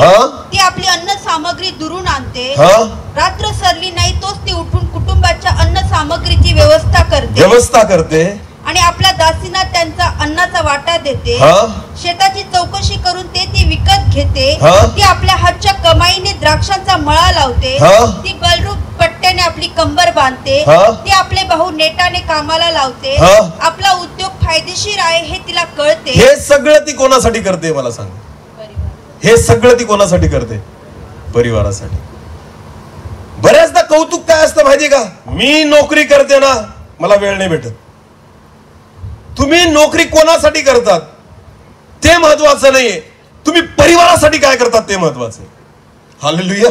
ती आपली अन्न सामग्री दुरून आणते. रात्र सरली नाही तोच ती उठून कुटुंबाच्या अन्न सामग्रीची व्यवस्था करते आणि आपल्या दासींना त्यांचा अन्नाचा वाटा देते. शेताची चौकशी करून ती विकत घेते. ती आपल्या हातच्या कमाईने द्राक्षांचा मळा लावते. ती बलरूप पट्ट्याने आपली कंबर बांधते. ती आपले भाऊ नेटाने कामाला लावते. आपला उद्योग फायदेशीर आहे हे तिला कळते. हे सगळं ती कोणासाठी करते मला सांग? हे सगळं ती कोणासाठी करते? परिवारासाठी. बऱ्याचदा कौतुक काय असतं माहितीये का? मी नोकरी करते ना, मला वेळ नाही भेटत. तुम्ही नोकरी कोणासाठी करतात ते महत्वाचं नाहीये, तुम्ही परिवारासाठी काय करतात ते महत्वाचं आहे. हालेलुया.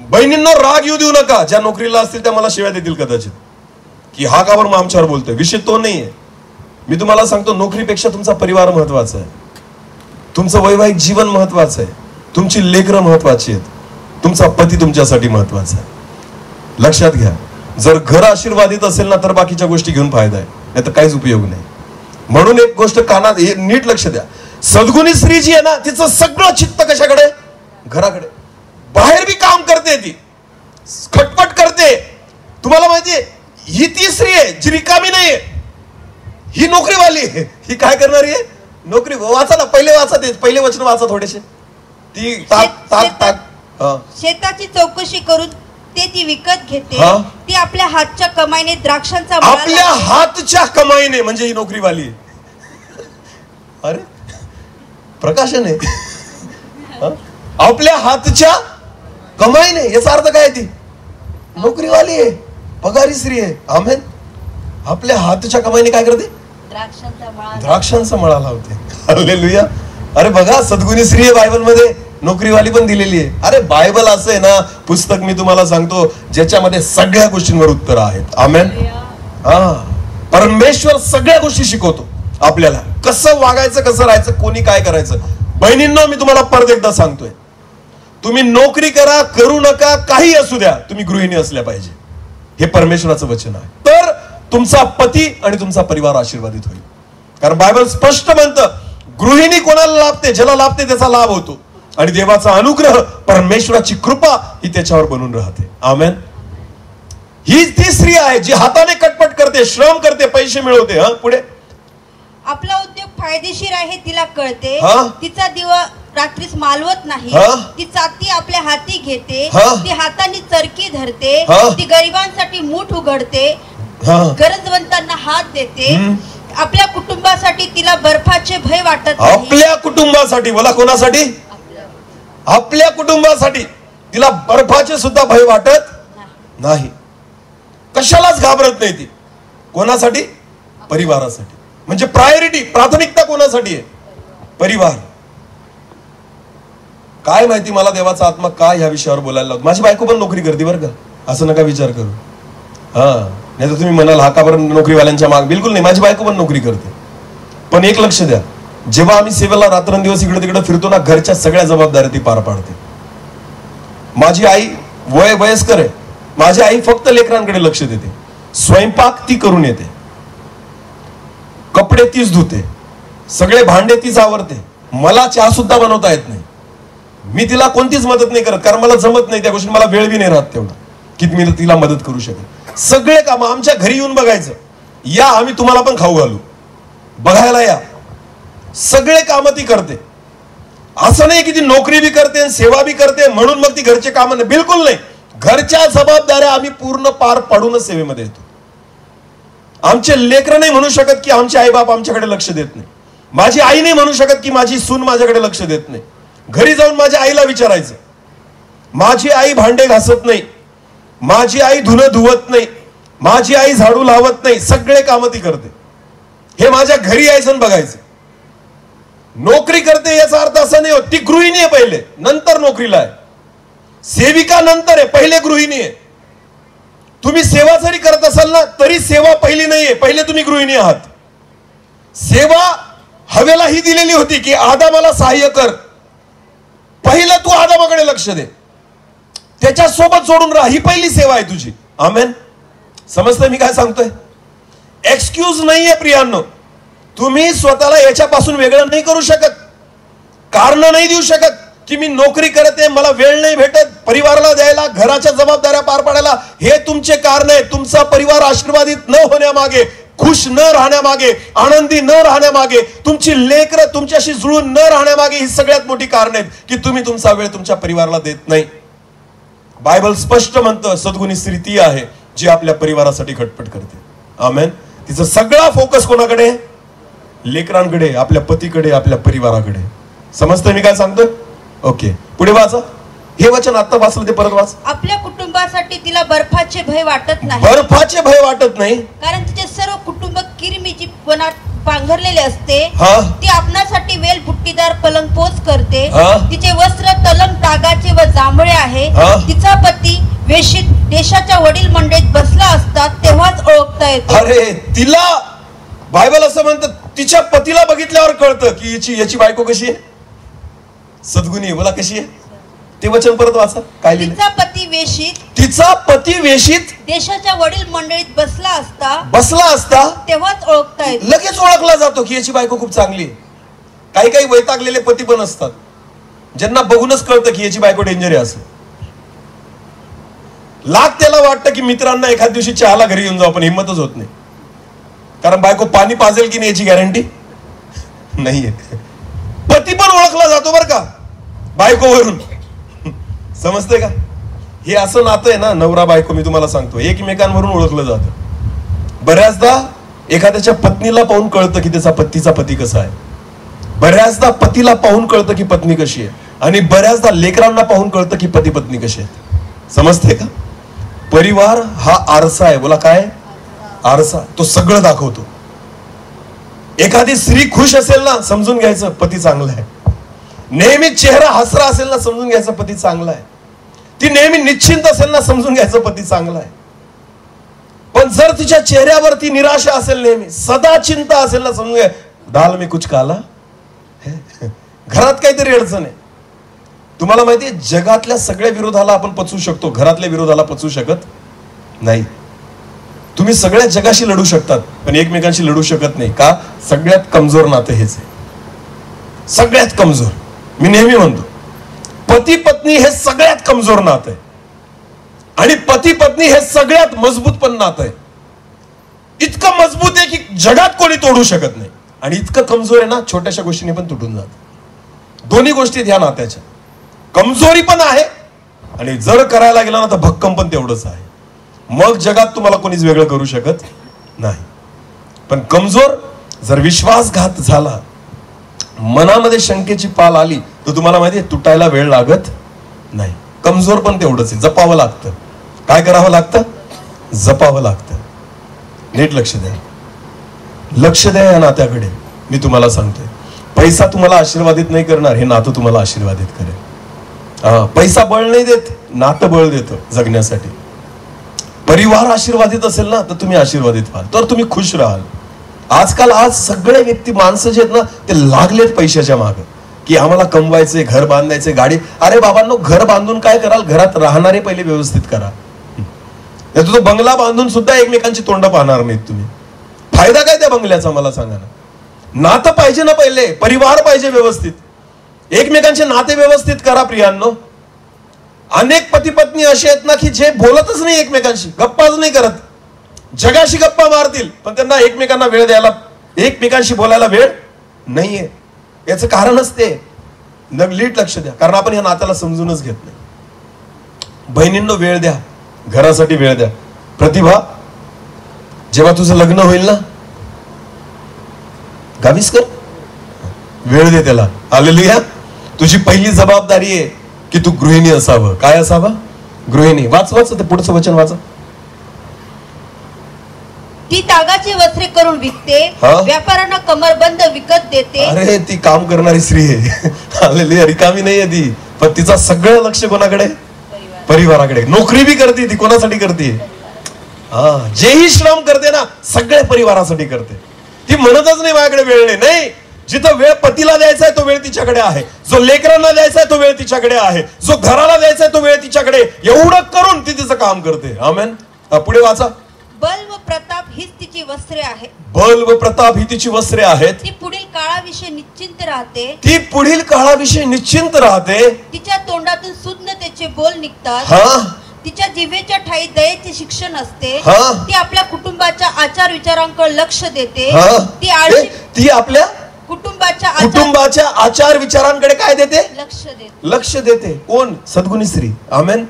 बहिणींनो, राग येऊ देऊ नका. ज्या नोकरीला असतील त्या मला शिव्या देतील कदाचित की हा का बरं आमच्यावर बोलतोय. विषय तो नाहीये. मी तुम्हाला सांगतो, नोकरीपेक्षा तुमचा परिवार महत्वाचा आहे, तुमचं वैवाहिक जीवन महत्वाचं आहे, तुमची लेकरं महत्वाची आहेत, तुमचा पती तुमच्यासाठी महत्वाचा आहे. लक्षात घ्या. जर घर आशीर्वादित असेल ना तर बाकीच्या गोष्टी घेऊन फायदा आहे, नाही तर काहीच उपयोग नाही. म्हणून एक गोष्ट कानात नीट लक्ष द्या. सद्गुणी स्त्री जी आहे ना, तिचं सगळं चित्त कशाकडे? घराकडे. बाहेर बी काम करते, ती खटपट करते. तुम्हाला माहितीये, ही ती स्त्री आहे जी रिकामी नाहीये. ही नोकरीवाली आहे. ही काय करणारी आहे? नोकरी. वाचा ना, पहिले वाचा, ते पहिले वचन वाचा थोडेसे. ती शेताची चौकशी करून ती विकत घेते. ती आपल्या हातच्या कमाईने द्राक्षांचा आपल्या हातच्या कमाईने म्हणजे ही नोकरीवाली आहे. अरे प्रकाशन आहे. आपल्या हातच्या कमाईने, याचा अर्थ काय? ती नोकरीवाली आहे, पगारी स्त्री आहे. आमेन. आपल्या हातच्या कमाईने काय करते? द्राक्षांचा मळा लावते. हालेलुया. अरे बघा, सद्गुणी स्त्री आहे बायबल मध्ये. नोकरीवाली पण दिलेली आहे. अरे बायबल असं आहे ना पुस्तक, मी तुम्हाला सांगतो, ज्याच्यामध्ये सगळ्या गोष्टींवर उत्तर आहेत. आमेन. परमेश्वर सगळ्या गोष्टी शिकवतो आपल्याला, कसं वागायचं, कसं राहायचं, कोणी काय करायचं. बहिणींनो, मी तुम्हाला परत एकदा सांगतोय, तुम्ही नोकरी करा, करू नका, काही असू द्या, तुम्ही गृहिणी असल्या पाहिजे. हे परमेश्वराचं वचन आहे. तर तुमचा पती आणि तुमचा परिवार आशीर्वादित होईल. कारण बायबल स्पष्ट म्हणतं, गृहिणी कोणाला लाभते? ज्याला लाभते त्याचा लाभ होतो. आणि देवाचा अनुग्रह, परमेश्वराची कृपा ही त्याच्यावर बनून राहते. आमेन. ही ती स्त्री आहे जी हाताने कटपट करते, श्रम करते, पैसे मिळवते. पुढे, आपला उद्योग फायदेशीर आहे तिला कळते, तिचा दिवा रात्रीस मालवत नाही, ती चाती आपल्या हाती घेते, ती हाताने चरकी धरते, ती गरिबांसाठी मूठ उघडते, गरजवंतांना हात देते. आपल्या कुटुंबासाठी तिला बर्फाचे भय वाटत नाही. आपल्या कुटुंबासाठी, बोला कोणासाठी? आपल्या कुटुंबासाठी तिला बर्फाचे सुद्धा भय वाटत नाही. कशालाच घाबरत नाही ती. कोणासाठी? परिवारासाठी. म्हणजे प्रायोरिटी, प्राथमिकता कोणासाठी आहे? परिवार. काय माहिती मला देवाचा आत्मा काय ह्या विषयावर बोलायला लावतो. माझी बायको पण नोकरी करते बरं का, असं नका विचार करू. नाही तर तुम्ही म्हणाल हा का बरं नोकरीवाल्यांच्या माग. बिलकुल नाही, माझी बायको पण नोकरी करते. पण एक लक्ष द्या, जेव्हा आम्ही सेवेला रात्रंदिवस इकडे तिकडे फिरतो ना, घरच्या सगळ्या जबाबदाऱ्या ती पार पाडते. माझी आई वयस्कर आहे. माझी आई फक्त लेकरांकडे लक्ष देते. स्वयंपाक ती करून येते, कपडे तीच धुते, सगळे भांडे तीच आवरते. मला चहा सुद्धा बनवता येत नाही. मी तिला कोणतीच मदत नाही करत, कारण मला जमत नाही त्या गोष्टी. मला वेळ बी नाही राहत तेवढा की मी तिला मदत करू शकेल. सगळे काम आमच्या घरी येऊन बघायचं. या, आम्ही तुम्हाला पण खाऊ घालू, बघायला या. सगळे काम ती करते. असं नाही की ती नोकरी बी करते, सेवा बी करते म्हणून मग ती घरचे काम नाही. बिलकुल नाही. घरच्या जबाबदाऱ्या आम्ही पूर्ण पार पाडूनच सेवेमध्ये येतो. आमचे लेकरं नाही म्हणू शकत की आमचे आई बाप आमच्याकडे लक्ष देत नाही. माझी आई नाही म्हणू शकत की माझी सून माझ्याकडे लक्ष देत नाही. घरी जाऊन माझ्या आईला विचारायचं. माझी आई भांडे घासत नाही, माझी आई धुणं धुवत नाही, माझी आई झाडू लावत नाही. सगळे काम ती करते. हे माझ्या घरी यायचं बघायचं. नोकरी करते याचा अर्थ असा नाही होत ती गृहिणी आहे पहिले, नंतर नोकरीला आहे. सेविका नंतर आहे, पहिले गृहिणी आहे. तुम्ही सेवा जरी करत असाल ना तरी सेवा पहिली नाहीये, पहिले तुम्ही गृहिणी आहात. सेवा हवेला ही दिलेली होती की आदामाला सहाय्य कर. पहिलं तू आदामाकडे लक्ष दे, त्याच्या सोबत जोडून राहा. ही पहिली सेवा आहे तुझी. आमेन. समजतंय मी काय सांगतोय? एक्सक्यूज नाहीये प्रियांनो. तुम्ही स्वतःला याच्यापासून वेगळं नाही करू शकत, कारण नाही देऊ शकत की मी नोकरी करते, मला वेळ नाही भेटत परिवाराला द्यायला, घराच्या जबाबदाऱ्या पार पाडायला. हे तुमचे कारण आहे. तुमचा परिवार आशीर्वादित न होण्यामागे, खुश न राहण्यामागे, आनंदी न राहण्यामागे, तुमची लेकरं तुमच्याशी जुळून न राहण्यामागे ही सगळ्यात मोठी कारण आहेत की तुम्ही तुमचा वेळ तुमच्या परिवाराला देत नाही. बायबल स्पष्ट म्हणतं, सद्गुणी स्त्री ती आहे जी आपल्या परिवारासाठी खटपट करते. आमेन. तिचा सगळा फोकस कोणाकडे? लेकरांकडे, आपल्या पतीकडे, आपल्या परिवाराकडे. समजतंय मी काय सांगतोय? ओके, पुढे वाचा. हे वचन आता वाचलं ते परत वाच. आपल्या कुटुंबासाठी तिला बर्फाचे भय वाटत नाही. बर्फाचे भय वाटत नाही, कारण तिचे सर्व कुटुंब किरमिजी वनात पांघरलेले असते. ती आपणासाठी वेल बुट्टीदार पलंग पोच करते. तिचे वस्त्र तलम तागाचे व जांभळे आहे. तिचा पती वेशीत देशाच्या वडील मंडळीत बसला असतात तेव्हाच ओळखता येतो. अरे तिला बायबल असं म्हणतं, तिच्या पतीला बघितल्यावर कळतं की याची बायको कशी आहे, सद्गुणी आहे. बोला कशी आहे? ते वचन परत वाचा. काय लिहिलं? तिचा पती वेशीत देशाच्या वडील मंडळीत बसला असता तेव्हाच ओळखता येतो. लगेच ओळखला जातो की याची बायको खूप चांगली आहे. काही काही वैतागलेले पती पण असतात ज्यांना बघूनच कळतं की याची बायको डेंजर आहे. असं त्याला वाटतं की मित्रांना एखाद दिवशी चहाला घरी येऊन जाऊ, पण हिंमतच होत नाही. कारण बायको पाणी पाजेल की नाही याची गॅरंटी नाहीये. पती पण ओळखला जातो बरं का बायकोवरून. समजते का? हे असं नातं आहे ना, नवरा बायको. मी तुम्हाला सांगतो, एकमेकांवरून ओळखलं जातं. बऱ्याचदा एखाद्याच्या पत्नीला पाहून कळतं की तिचा पती कसा आहे. बऱ्याचदा पतीला पाहून कळतं की पत्नी कशी आहे. आणि बऱ्याचदा लेकरांना पाहून कळतं की पती पत्नी कशी आहेत. समजते का? परिवार हा आरसा आहे. बोला काय? आरसा. तो सगळं दाखवतो. एखादी स्त्री खुश असेल ना, समजून घ्यायचं पती चांगला आहे. नेहमी चेहरा हसरा असेल ना, समजून घ्यायचा पती चांगला आहे. ती नेहमी निश्चिंत असेल ना, समजून घ्यायचा पती चांगला आहे. पण जर तिच्या चेहऱ्यावरती निराशा असेल, नेहमी सदा चिंता असेल ना, समजून घ्या दाल में कुछ काला, घरात काहीतरी अडचण आहे. तुम्हाला माहितीये जगातल्या सगळ्या विरोधाला आपण पचवू शकतो, घरातल्या विरोधाला पचवू शकत नाही. तुम्ही सगळ्या जगाशी लढू शकतात पण एकमेकांशी लढू शकत नाही. का? सगळ्यात कमजोर नातं हेच आहे, सगळ्यात कमजोर. मी नेहमी म्हणतो पती पत्नी हे सगळ्यात कमजोर नातं आहे आणि पती पत्नी हे सगळ्यात मजबूत पण नातं आहे. इतकं मजबूत आहे की जगात कोणी तोडू शकत नाही आणि इतकं कमजोर आहे ना, छोट्याशा गोष्टीने पण तुटून जात. दोन्ही गोष्टी ह्या नात्याच्या, कमजोरी पण आहे आणि जर करायला गेला ना तर भक्कम पण तेवढंच आहे. मग जगात तुम्हाला कोणीच वेगळं करू शकत नाही. पण कमजोर जर विश्वासघात झाला, मनामध्ये शंकेची पाल आली तर तुम्हाला माहिती आहे तुटायला वेळ लागत नाही. कमजोर पण तेवढंच आहे, जपावं लागतं. काय करावं लागतं? जपावं लागतं. नीट लक्ष द्या, लक्ष द्या या नात्याकडे. मी तुम्हाला सांगतोय पैसा तुम्हाला आशीर्वादित नाही करणार, हे नातं तुम्हाला आशीर्वादित करेल. पैसा बळ नाही देत, नातं बळ देतं जगण्यासाठी. परिवार आशीर्वादित असेल ना तर तुम्ही आशीर्वादित व्हाल, तर तुम्ही खुश राहाल. आज सगळे व्यक्ती माणसं जे आहेत ना ते लागलेत पैशाच्या मागे की आम्हाला कमवायचे, घर बांधायचे, गाडी. अरे बाबांनो, घर बांधून काय कराल? घरात राहणारे पहिले व्यवस्थित करा. तो बंगला बांधून सुद्धा एकमेकांची तोंड पाहणार नाहीत तुम्ही. फायदा काय त्या बंगल्याचा मला सांगा ना. नातं पाहिजे ना, पहिले परिवार पाहिजे व्यवस्थित, एकमेकांचे नाते व्यवस्थित करा प्रियांनो. अनेक पती पत्नी असे आहेत ना की जे बोलतच नाही एकमेकांशी, गप्पाच नाही करत. जगाशी गप्पा मारतील पण त्यांना एकमेकांना वेळ द्यायला, एकमेकांशी बोलायला वेळ नाहीये. याचं कारणच ते. नीट लक्ष द्या, कारण आपण या नात्याला समजूनच घेत नाही. बहिणींनो वेळ द्या, घरासाठी वेळ द्या. प्रतिभा, जेव्हा तुझं लग्न होईल ना गावीस कर, वेळ दे त्याला. हालेलुया. तुझी पहिली जबाबदारी आहे की तू गृहिणी असावं. काय असावं? गृहिणी. वाच ते पुढचं वचन वाचा. ती तागाची वस्त्रे करून विकते, व्यापाऱ्यांना कमरबंद विकत देते. अरे ती काम करणारी स्त्री आहे. हालेलुया. रिकामी नाहीये ती, पण तिचं सगळं लक्ष कोणाकडे? परिवाराकडे. नोकरी बी करते ती, कोणासाठी करते? जेही श्रम करते ना सगळे परिवारासाठी करते. ती म्हणतच नाही माझ्याकडे वेळ नाही. जिथं वेळ पतीला द्यायचा आहे तो वेळ तिच्याकडे आहे, जो लेकरांना द्यायचा आहे तो वेळ तिच्याकडे आहे, जो घराला द्यायचा आहे तो वेळ तिच्याकडे. एवढं करून ती तिचं काम करते. आमेन. पुढे वाचा. बल व प्रताप हीच तिची वस्त्रे आहेत. बल व प्रताप ही तिची वस्त्रे आहेत. ती पुढील काळाविषयी निश्चिंत राहते. ती पुढील काळाविषयी निश्चिंत राहते. तिच्या तोंडातून सुज्ञतेचे बोल निघतात. तिच्या जिभेच्या ठाई दयेचे शिक्षण असते. ती आपल्या कुटुंबाच्या आचार विचारांकडे लक्ष देते. ती आपल्या कुटुंबाच्या आचार विचारांकडे काय देते? लक्ष देते. कोण? सद्गुणी स्त्री. आमेन.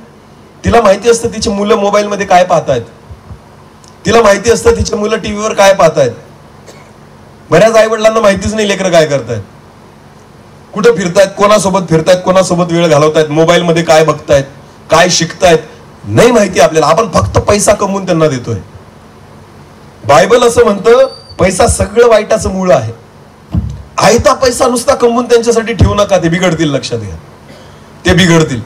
तिला माहिती असतं तिची मुलं मोबाईल मध्ये काय पाहतायत, तिला माहिती असतं तिची मुलं टीव्हीवर काय पाहतायत. बऱ्याच आई वडिलांना माहितीच नाही लेकरं काय करतायत, कुठे फिरतायत, कोणासोबत फिरतायत, कोणासोबत वेळ घालवतायत, मोबाईल मध्ये काय बघतायत, काय शिकतायत, नाही माहिती आपल्याला. आपण फक्त पैसा कमवून त्यांना देतोय. बायबल असं म्हणतं पैसा सगळं वाईटाचं मूळ आहे. आयता पैसा नुसता कमवून त्यांच्यासाठी ठेवू नका, ते बिघडतील. लक्षात घ्या, ते बिघडतील.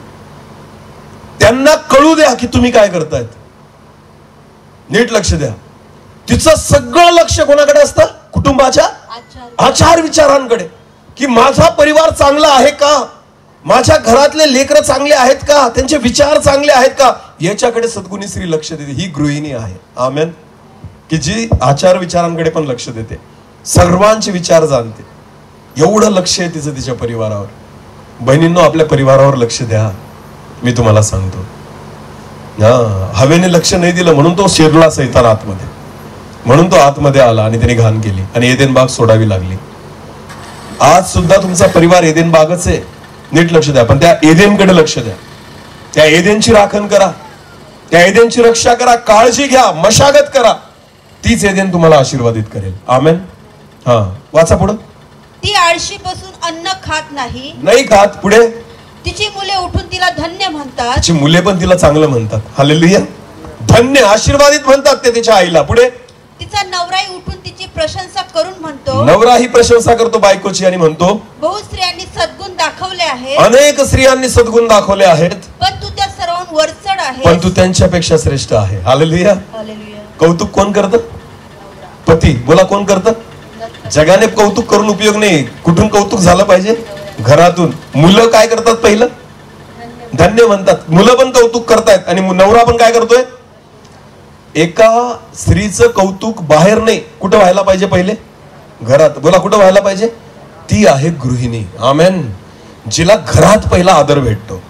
त्यांना कळू द्या की तुम्ही काय करतायत. नीट लक्ष द्या. तिचं सगळं लक्ष कोणाकडे असतं? कुटुंबाच्या आचार विचारांकडे. की माझा परिवार चांगला आहे का, माझ्या घरातले लेकरं चांगले आहेत का, त्यांचे विचार चांगले आहेत का, याच्याकडे सद्गुणी स्त्री लक्ष देते. ही गृहिणी आहे. आमेन. की जी आचार विचारांकडे पण लक्ष देते, सर्वांचे विचार जाणते. एवढं लक्ष आहे तिचं तिच्या परिवारावर. बहिणींनो, आपल्या परिवारावर लक्ष द्या. मी तुम्हाला सांगतो, हवेने लक्ष नाही दिलं म्हणून तो शिरला सैतान आतमध्ये, म्हणून तो आतमध्ये आला आणि त्याने घाण केली आणि एदेन बाग सोडावी लागली. आज सुद्धा तुमचा परिवार एदेन बागच आहे. नीट लक्ष द्या. पण त्या एदेनकडे लक्ष द्या. त्या एदेनची राखण करा, त्या एदेनची रक्षा करा, काळजी घ्या, मशागत करा. तीच एदेन तुम्हाला आशीर्वादित करेल. आमेन. वाचा पुढे. ती आळशी बसून अन्न खात नाही खात. पुढे. तिची मुले उठून तिला धन्य म्हणतात. तिची मुले पण तिला चांगलं म्हणतात. हालेलुया. धन्य, आशीर्वादित म्हणतात ते तिच्या आईला. पुढे. तिचा नवराही उठून तिची प्रशंसा करून म्हणतो, नवराही प्रशंसा करतो बायकोची आणि म्हणतो, बहु स्त्रियांनी सद्गुण दाखवले आहेत, अनेक स्त्रियांनी सद्गुण दाखवले आहेत, पण तू त्या सर्वांहून वरचढ आहे, पण तू त्यांच्यापेक्षा श्रेष्ठ आहे. हालेलुया. कौतुक कोण करतं? पती. बोला, कोण करतं? जगाने कौतुक करून उपयोग नाही. कुठून कौतुक झालं पाहिजे? घरातून. मुलं काय करतात? पहिलं धन्य म्हणतात. मुलं पण कौतुक करतायत आणि नवरा पण काय करतोय? एका स्त्रीचं कौतुक बाहेर नाही, कुठं व्हायला पाहिजे? पहिले घरात. बोला, कुठं व्हायला पाहिजे? ती आहे गृहिणी. आमेन. जिला घरात पहिला आदर भेटतो,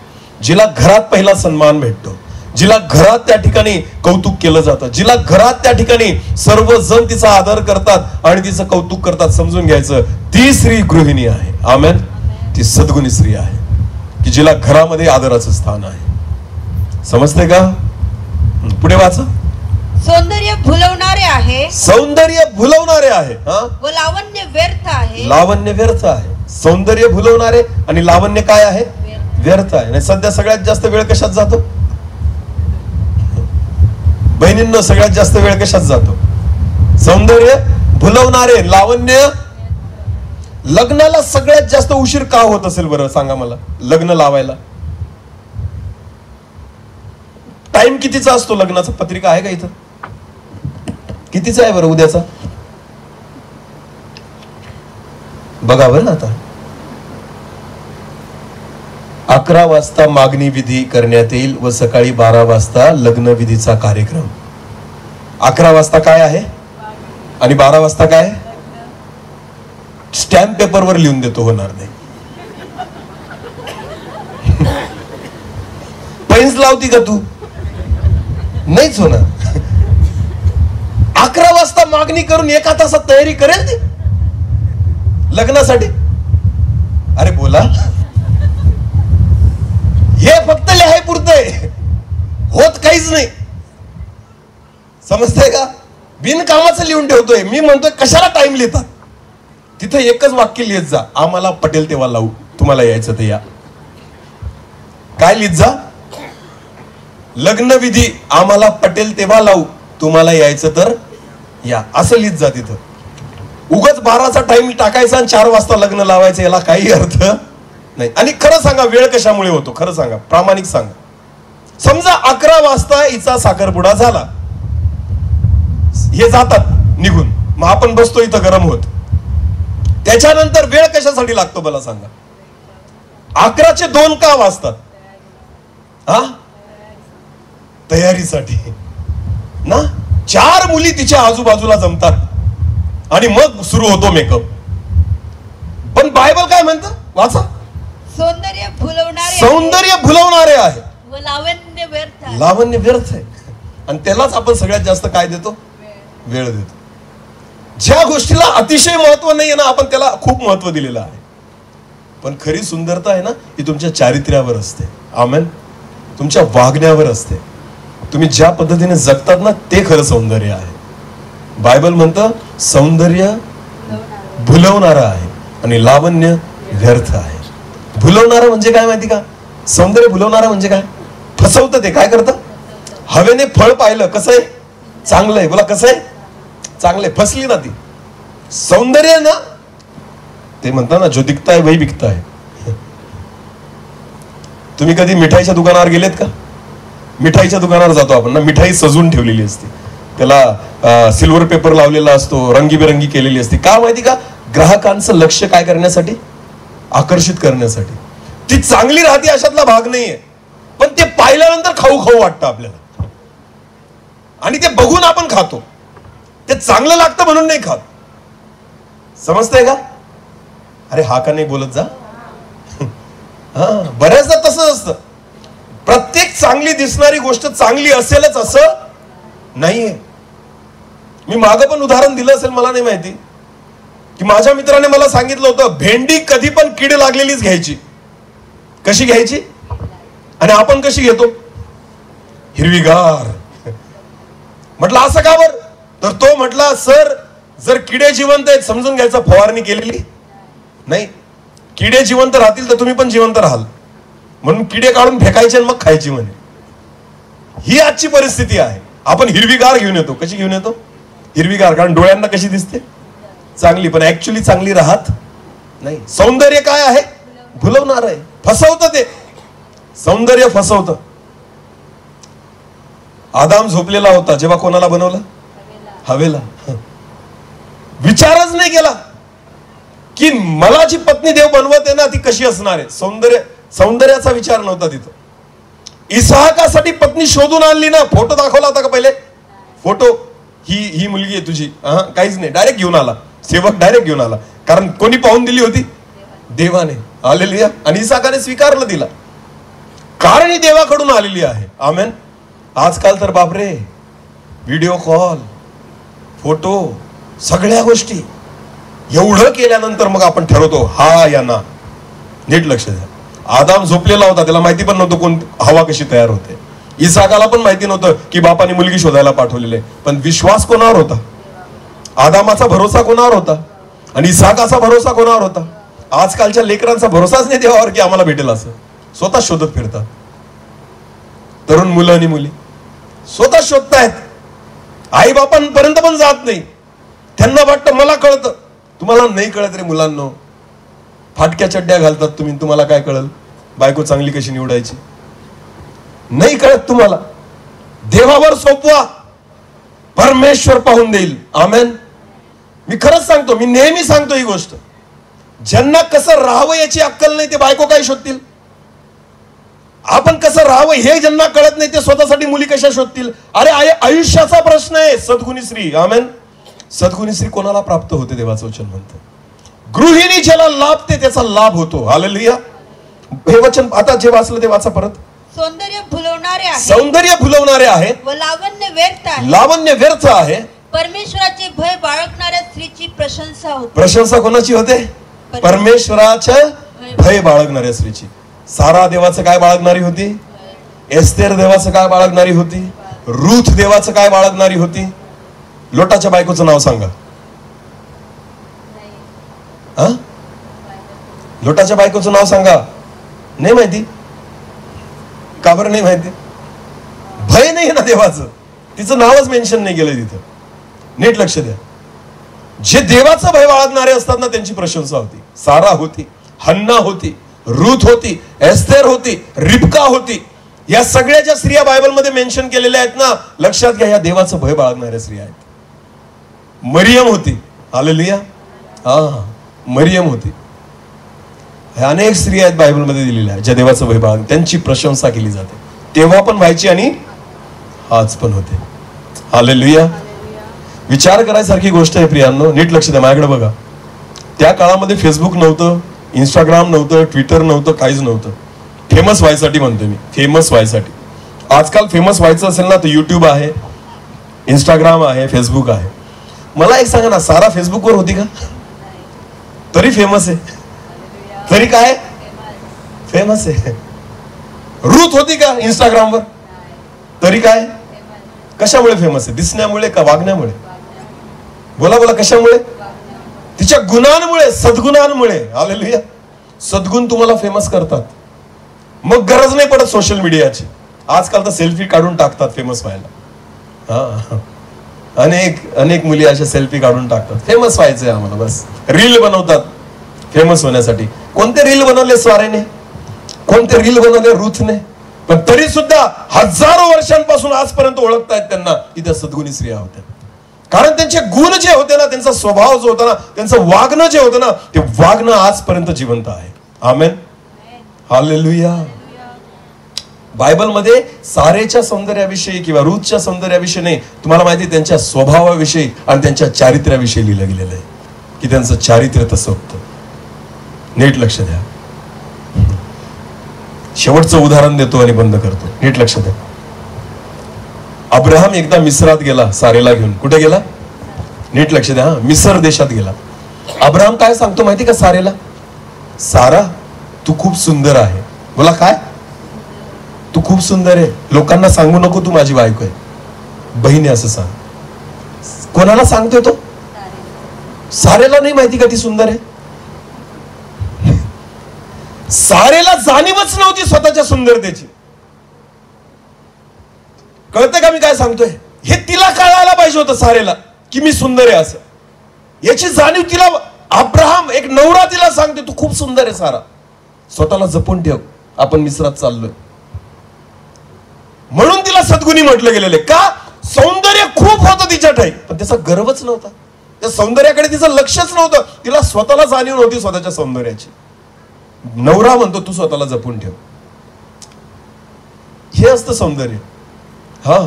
जिला घरात पहिला सन्मान भेटतो, जिला घरात त्या ठिकाणी कौतुक केलं जातं, जिला घरात त्या ठिकाणी सर्वजण तिचा आदर करतात आणि तिचं कौतुक करतात, समजून घ्यायचं ती स्त्री गृहिणी आहे. आमेन. ती सद्गुणी स्त्री आहे की जिला घरामध्ये आदराचं स्थान आहे. समजते का? पुढे वाचा. सौंदर्य भुलवणारे आहे, सौंदर्य भुलवणारे आहे, व लावण्य व्यर्थ आहे. लावण्य व्यर्थ आहे. सौंदर्य भुलवणारे आणि लावण्य काय आहे? व्यर्थ आहे. आणि सध्या सगळ्यात जास्त वेळ कशात जातो? बहिणींनो, सगळ्यात जास्त वेळ कशात जातो? सौंदर्य भुलवणारे, लावण्य. लग्नाला सगळ्यात जास्त उशीर का होत असेल बरं? सांगा मला. लग्न लावायला टाइम कितीचा असतो? लग्नाचा पत्रिका आहे का इथं? कितीचा आहे बरं उद्याचा? बघा बरं आता. 11 वाजता मागणी विधी करण्यात येईल व सकाळी 12 वाजता लग्न विधीचा कार्यक्रम. 11 वाजता काय आहे आणि 12 वाजता काय? स्टॅम्प पेपरवर लिहून देतो, होणार नाही. पेन्स लावती का तू? नाहीच होणार. 11 वाजता मागणी करून 1 तासात तयारी करेल ती लग्नासाठी? अरे बोला, हे फक्त लिहाय पुरतं आहे, होत काहीच नाही. समजतंय का? बिनकामाचं लिहून ठेवतोय. मी म्हणतोय कशाला टाइम लिहितात? तिथं एकच वाक्य लिहित जा, आम्हाला पटेल तेव्हा लावू, तुम्हाला यायचं तर या. काय लिहित जा? लग्न विधी आम्हाला पटेल तेव्हा लावू, तुम्हाला यायचं तर या, असं लिहित जा तिथं. उगाच 12चा टाइम टाकायचा आणि 4 वाजता लग्न लावायचं, याला काही अर्थ नाही. आणि खरं सांगा, वेळ कशामुळे होतो? खरं सांगा, प्रामाणिक सांगा. समजा 11 वाजता हिचा साखरपुडा झाला, हे जातात निघून, मग आपण बसतो इथं गरम होत. त्याच्यानंतर वेळ कशासाठी लागतो मला सांगा? 11चे 2 का वाजतात? तयारीसाठी ना. 4 मुली तिच्या आजूबाजूला जमतात आणि मग सुरू होतो मेकअप. पण बायबल काय म्हणतं? वाचा. सौंदर्य भुलवणारे, सौंदर्य भुलवणारे आहे व लावण्य व्यर्थ आहे. लावण्य व्यर्थ आहे. आणि त्यालाच आपण सगळ्यात जास्त काय देतो? वेळ देतो. ज्या गोष्टीला अतिशय महत्व नाहीये ना, आपण त्याला खूप महत्व दिलेलं आहे. पण खरी सुंदरता आहे ना, ती तुमच्या चारित्र्यावर असते. आमेन. तुमच्या वागण्यावर असते. तुम्ही ज्या पद्धतीने जगतात ना, ते खरं सौंदर्य आहे. बायबल म्हणतं सौंदर्य भुलवणारा आहे आणि लावण्य व्यर्थ आहे. भुलवणारा म्हणजे काय माहिती का? सौंदर्य भुलवणारा म्हणजे काय? फसवतं. ते काय करतं? हवेने फळ पाहिलं, कसं आहे? चांगलं आहे. बोला, कसं आहे? चांगलं आहे. फसली ना ती. सौंदर्य ना, ते म्हणतात ना, जो दिखता है वही बिकता है. तुम्ही कधी मिठाईच्या दुकानावर गेलेत का? मिठाईच्या दुकानावर जातो आपण ना, मिठाई सजून ठेवलेली असते, त्याला सिल्वर पेपर लावलेला असतो, रंगीबेरंगी केलेली असते. का माहिती का? ग्राहकांचं लक्ष काय करण्यासाठी? आकर्षित करण्यासाठी. ती चांगली राहते अशातला भाग नाहीये, पण ते पाहिल्यानंतर खाऊ खाऊ वाटतं आपल्याला आणि ते बघून आपण खातो. ते चांगलं लागतं म्हणून नाही खात. समजतंय का? अरे हा का नाही बोलत जा. बऱ्याचदा तसंच असतं. प्रत्येक चांगली दिसणारी गोष्ट चांगली असेलच असं नाहीये. मी मागं पण उदाहरण दिलं असेल, मला नाही माहिती, की माझ्या मित्राने मला सांगितलं होतं, भेंडी कधी पण कीड लागलेलीच घ्यायची. कशी घ्यायची? आणि आपण कशी घेतो? हिरवीगार. म्हटलं असं का बर? तर तो म्हटला, सर जर किडे जिवंत आहेत समजून घ्यायचं, फवारणी केलेली नाही. किडे जिवंत राहतील तर तुम्ही पण जिवंत राहाल, म्हणून किडे काढून फेकायचे आणि मग खायची म्हणे. ही आजची परिस्थिती आहे. आपण हिरवीगार घेऊन येतो. कशी घेऊन येतो? हिरवीगार, कारण डोळ्यांना कशी दिसते चांगली, पण ऍक्च्युअली चांगली राहत नाही. सौंदर्य काय आहे? भुलवणार आहे, फसवतं ते सौंदर्य, फसवतं. आदाम झोपलेला होता जेव्हा कोणाला बनवलं? हवेला. विचारच नाही केला की मला जी पत्नी देव बनवत आहे ना ती कशी असणार आहे. सौंदर्याचा विचार नव्हता तिथं. इसाहकासाठी पत्नी शोधून आणली ना, फोटो दाखवला होता का पहिले? फोटो, ही मुलगी आहे तुझी, काहीच नाही, डायरेक्ट घेऊन आला सेवक, डायरेक्ट घेऊन आला. कारण कोणी पाहून दिली होती? देवाने. हालेलुया. आणि इसाहकाने स्वीकारलं तिला, कारण ही देवाकडून आलेली आहे. आमेन. आजकाल तर बापरे, व्हिडिओ कॉल, फोटो, सगळ्या गोष्टी. एवढं केल्यानंतर मग आपण ठरवतो हा या ना. नीट लक्ष द्या. आदाम झोपलेला होता, त्याला माहिती पण नव्हतं कोण हवा कशी तयार होते. इसाकाला पण माहिती नव्हतं की बापाने मुलगी शोधायला पाठवलेले, पण विश्वास कोणावर होता? आदामाचा भरोसा कोणावर होता? आणि इसाकाचा भरोसा कोणावर होता? आजकालच्या लेकरांचा भरोसाच नाही देवावर की आम्हाला भेटेल असं. स्वतः शोधत फिरतात. तरुण मुलं आणि मुली स्वतः शोधतायत, आई बापांपर्यंत पण जात नाही. त्यांना वाटतं मला कळतं. तुम्हाला नाही कळत रे मुलांनो. फाटक्या चड्ड्या घालतात तुम्ही, तुम्हाला काय कळल बायको चांगली कशी निवडायची? नाही कळत तुम्हाला. देवावर सोपवा, परमेश्वर पाहून देईल. आमेन. मी खरंच सांगतो, मी नेहमी सांगतो ही गोष्ट. ज्यांना कसं राहावं याची अक्कल नाही ते बायको काय शोधतील? आपण कसं राहावं हे ज्यांना कळत नाही ते स्वतःसाठी मुली कशा शोधतील? अरे आयुष्याचा प्रश्न आहे. सद्गुणी स्त्री. आमेन. सद्गुणी स्त्री कोणाला प्राप्त होते? देवाचं वचन म्हणतं गृहिणी ज्याला लाभते त्याचा लाभ होतो. हालेलुया. हे वचन आता जे वाचलं ते वाचा परत. सौंदर्य भुलवणारे आहे, सौंदर्य भुलवणारे आहे, व लावण्य व्यर्थ आहे, लावण्य व्यर्थ आहे. परमेश्वराचे भय बाळगणाऱ्या स्त्रीची प्रशंसा होते. प्रशंसा कोणाची होते? परमेश्वराच्या भय बाळगणाऱ्या स्त्रीची. सारा देवाचं काय बाळगणारी होती? एस्तेर देवाचं काय बाळगणारी होती? रूथ देवाचं काय बाळगणारी होती? लोटाच्या बायकोचं नाव सांगा. लोटाच्या बायकोचं नाव सांगा. नाही माहिती? का बरं नाही माहिती? भय नाही ना देवाचं. तिचं नावच मेन्शन नाही केलं तिथं. नीट लक्ष द्या. जे देवाचं भय बाळगणारे असतात ना त्यांची प्रशंसा होती. सारा होती, हन्ना होती, रूथ होती, एस्तेर होती, रिबका होती. या सगळ्या ज्या स्त्रिया बायबलमध्ये मेन्शन केलेल्या आहेत ना, लक्षात घ्या या देवाचं भय बाळगणाऱ्या स्त्रिया आहेत. मरियम होती. हालेलुया. मरियम होती. अनेक स्त्रिया आहेत बायबलमध्ये दिलेल्या आहेत ज्या देवाचं भय बाळगून त्यांची प्रशंसा केली जाते. तेव्हा पण व्हायची आणि आज पण होते. हालेलुया. विचार करायसारखी गोष्ट आहे प्रियांनो. नीट लक्ष द्या. माझ्याकडे बघा. त्या काळामध्ये फेसबुक नव्हतं, इंस्टाग्राम नव्हतं, ट्विटर नव्हतं, काहीच नव्हतं. फेमस व्हायसाठी म्हणतो मी, फेमस व्हायसाठी. आजकाल फेमस व्हायचं असेल ना तर युट्यूब आहे, इंस्टाग्राम आहे, फेसबुक आहे. मला एक सांगा ना, सारा फेसबुकवर होती का? तरी फेमस आहे. तरी काय फेमस आहे. रूथ होती का इंस्टाग्रामवर? तरी काय? कशामुळे फेमस आहे? दिसण्यामुळे का वागण्यामुळे? बोला बोला. कशामुळे? तिच्या गुणांमुळे, सद्गुणांमुळे. हालेलुया. सद्गुण तुम्हाला फेमस करतात. मग गरज नाही पडत सोशल मीडियाची. आजकाल तर सेल्फी काढून टाकतात फेमस व्हायला. अनेक मुली अशा सेल्फी काढून टाकतात. फेमस व्हायचंय आम्हाला, बस. रील बनवतात फेमस होण्यासाठी. कोणते रील बनवले स्वारेने? कोणते रील बनवले रूथने? पण तरी सुद्धा हजारो वर्षांपासून आजपर्यंत ओळखतायत त्यांना की त्या सद्गुणी स्त्रिया होत्या. कारण त्यांचे गुण जे होते ना, त्यांचा स्वभाव जो होता ना, त्यांचं वागणं जे होतं ना, ते वागणं आजपर्यंत जिवंत आहे. आमेन. हालेलुया. बायबलमध्ये सारेच्या सौंदर्याविषयी किंवा रूथच्या सौंदर्याविषयी नाही, तुम्हाला माहिती त्यांच्या स्वभावाविषयी आणि त्यांच्या चारित्र्याविषयी लिहिलं गेलेलं आहे की त्यांचं चारित्र्य तसं होतं. नीट लक्ष द्या. शेवटचं उदाहरण देतो आणि बंद करतो. नीट लक्ष द्या. अब्राहम एकदा मिस्रात गेला सारेला घेऊन. कुठे गेला? नीट लक्ष द्या. मिसर देशात गेला. अब्राहम काय सांगतो माहिती का सारेला? सारा तू खूप सुंदर आहे. बोला काय? तू खूप सुंदर आहे. लोकांना सांगू नको तू माझी बायको आहे, बहिणी असं सांग. कोणाला सांगतोय तो? सारेला नाही माहिती का ती सुंदर आहे? सारेला जाणीवच नव्हती स्वतःच्या सुंदरतेची. कळतंय का मी काय सांगतोय? हे तिला कळायला पाहिजे होतं सारेला. की मी सुंदर आहे असं. याची जाणीव तिला अब्राहम, एक नवरा तिला सांगते तू खूप सुंदर आहे सारा, स्वतःला जपून ठेव, आपण मिस्रात चाललोय. म्हणून तिला सद्गुणी म्हटलं गेलेलं आहे. का? सौंदर्य खूप होतं तिच्या ठाई, पण त्याचा गर्वच नव्हता. त्या सौंदर्याकडे तिचं लक्षच नव्हतं. तिला स्वतःला जाणीव नव्हती स्वतःच्या सौंदर्याची. नवरा म्हणतो तू स्वतःला जपून ठेव. हे असतं सौंदर्य. हा,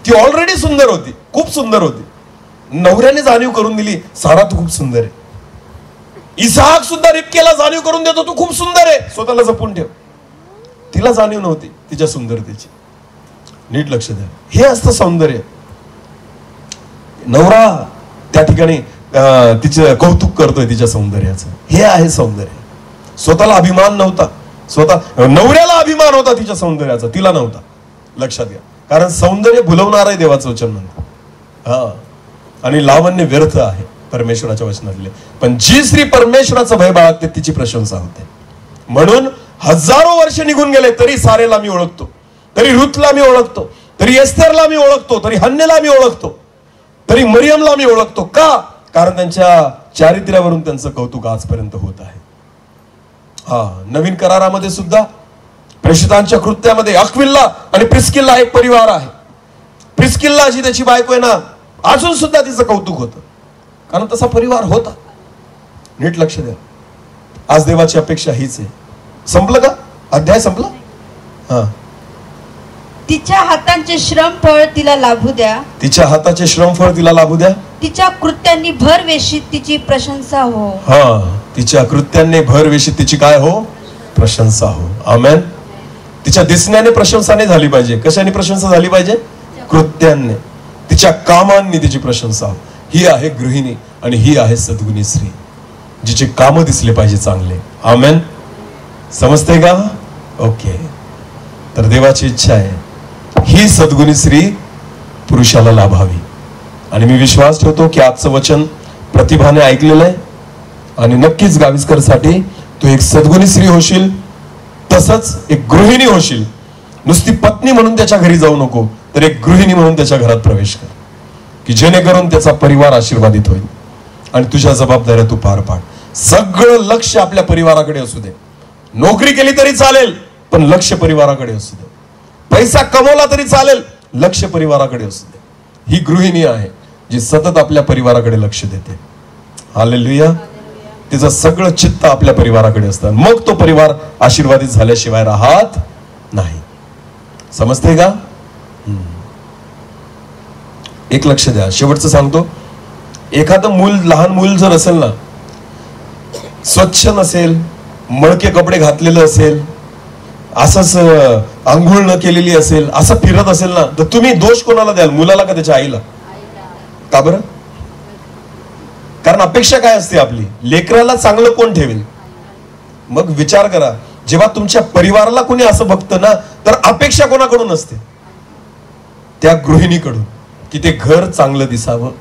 ती ऑलरेडी सुंदर होती, खूप सुंदर होती. नवऱ्याने जाणीव करून दिली, सारा तू खूप सुंदर आहे. इसाक सुद्धा रिबकेला जाणीव करून देतो, तू खूप सुंदर आहे, स्वतःला जपून ठेव. तिला जाणीव नव्हती तिच्या सुंदरतेची. नीट लक्ष द्या, हे असतं सौंदर्य. नवरा त्या ठिकाणी तिचं कौतुक करतोय तिच्या सौंदर्याचं. हे आहे सौंदर्य. स्वतःला अभिमान नव्हता, स्वतः नवऱ्याला अभिमान होता तिच्या सौंदर्याचा, तिला नव्हता. लक्षात घ्या, कारण सौंदर्य भुलवणार आहे देवाचं वचन म्हणतं. हा, आणि लावण्य व्यर्थ आहे परमेश्वराच्या वचनातले. पण जी स्त्री परमेश्वराचं भय बाळगते तिची प्रशंसा होते. म्हणून हजारो वर्ष निघून गेले तरी सारेला मी ओळखतो, तरी रुथला मी ओळखतो, तरी एस्थरला मी ओळखतो, तरी हन्नेला मी ओळखतो, तरी मरियमला मी ओळखतो. का? कारण त्यांच्या चारित्र्यावरून त्यांचं कौतुक आजपर्यंत होत आहे. हा, नवीन करारामध्ये सुद्धा प्रेषितांच्या कृत्यामध्ये अक्विला आणि प्रिस्किल्ला एक परिवार आहे. प्रिस्किल्ला जी त्याची बायको आहे ना, अजून सुद्धा तिचं कौतुक होतं, कारण तसा परिवार होता. नीट लक्ष द्या, आज देवाची अपेक्षा हीच आहे. संपलं का? अध्याय संपला. हा, तिच्या हातांचे श्रमफळ तिला लाभू द्या, तिच्या हाताचे श्रमफळ तिला लाभू द्या. तिच्या कृत्यांनी भरवेशीत तिची प्रशंसा हो. हा, तिच्या कृत्यांनी भरवेशीत तिची काय हो? प्रशंसा हो. आमेन. तिच्या दिसण्याने प्रशंसा नाही झाली पाहिजे. कशाने प्रशंसा झाली पाहिजे? कृत्यांनी, तिच्या कामांनी तिची प्रशंसा हो. ही आहे गृहिणी आणि ही आहे सद्गुणी स्त्री, जिचे काम दिसले पाहिजे चांगले. आमेन. समजते का? ओके. तर देवाची इच्छा आहे ही सद्गुणी स्त्री पुरुषाला लाभावी. आणि मी विश्वास ठेवतो की आजचं वचन प्रतिभाने ऐकलेलं आहे आणि नक्कीच गाविस्करसाठी तू एक सद्गुणी स्त्री होशील, तसंच एक गृहिणी होशील. नुसती पत्नी म्हणून त्याच्या घरी जाऊ नको, तर एक गृहिणी म्हणून त्याच्या घरात प्रवेश कर, की जेणेकरून त्याचा परिवार आशीर्वादित होईल आणि तुझ्या जबाबदाऱ्या तू पार पाड. सगळं लक्ष आपल्या परिवाराकडे असू दे. नोकरी केली तरी चालेल, पण लक्ष परिवाराकडे असू दे. पैसा कमवला तरी चालेल, लक्ष परिवाराकडे असू दे. ही गृहिणी आहे जी सतत आपल्या परिवाराकडे लक्ष देते. हालेलुया. तिचं सगळं चित्त आपल्या परिवाराकडे असतं, मग तो परिवार आशीर्वादित झाल्याशिवाय राहत नाही. समजते का? एक लक्ष द्या, शेवटचं सांगतो. एखादं मूल, लहान मूल जर असेल ना, स्वच्छ नसेल, मळके कपडे घातलेलं असेल, असंच आंघोळ न केलेली असेल, असं फिरत असेल ना, तर तुम्ही दोष कोणाला द्याल? मुलाला का त्याच्या आईला? का बरं? कारण अपेक्षा काय असते आपली? लेकराला चांगलं कोण ठेवेल? मग विचार करा, जेव्हा तुमच्या परिवाराला कोणी असं बघतं ना, तर अपेक्षा कोणाकडून असते? त्या गृहिणीकडून, की ते घर चांगलं दिसावं,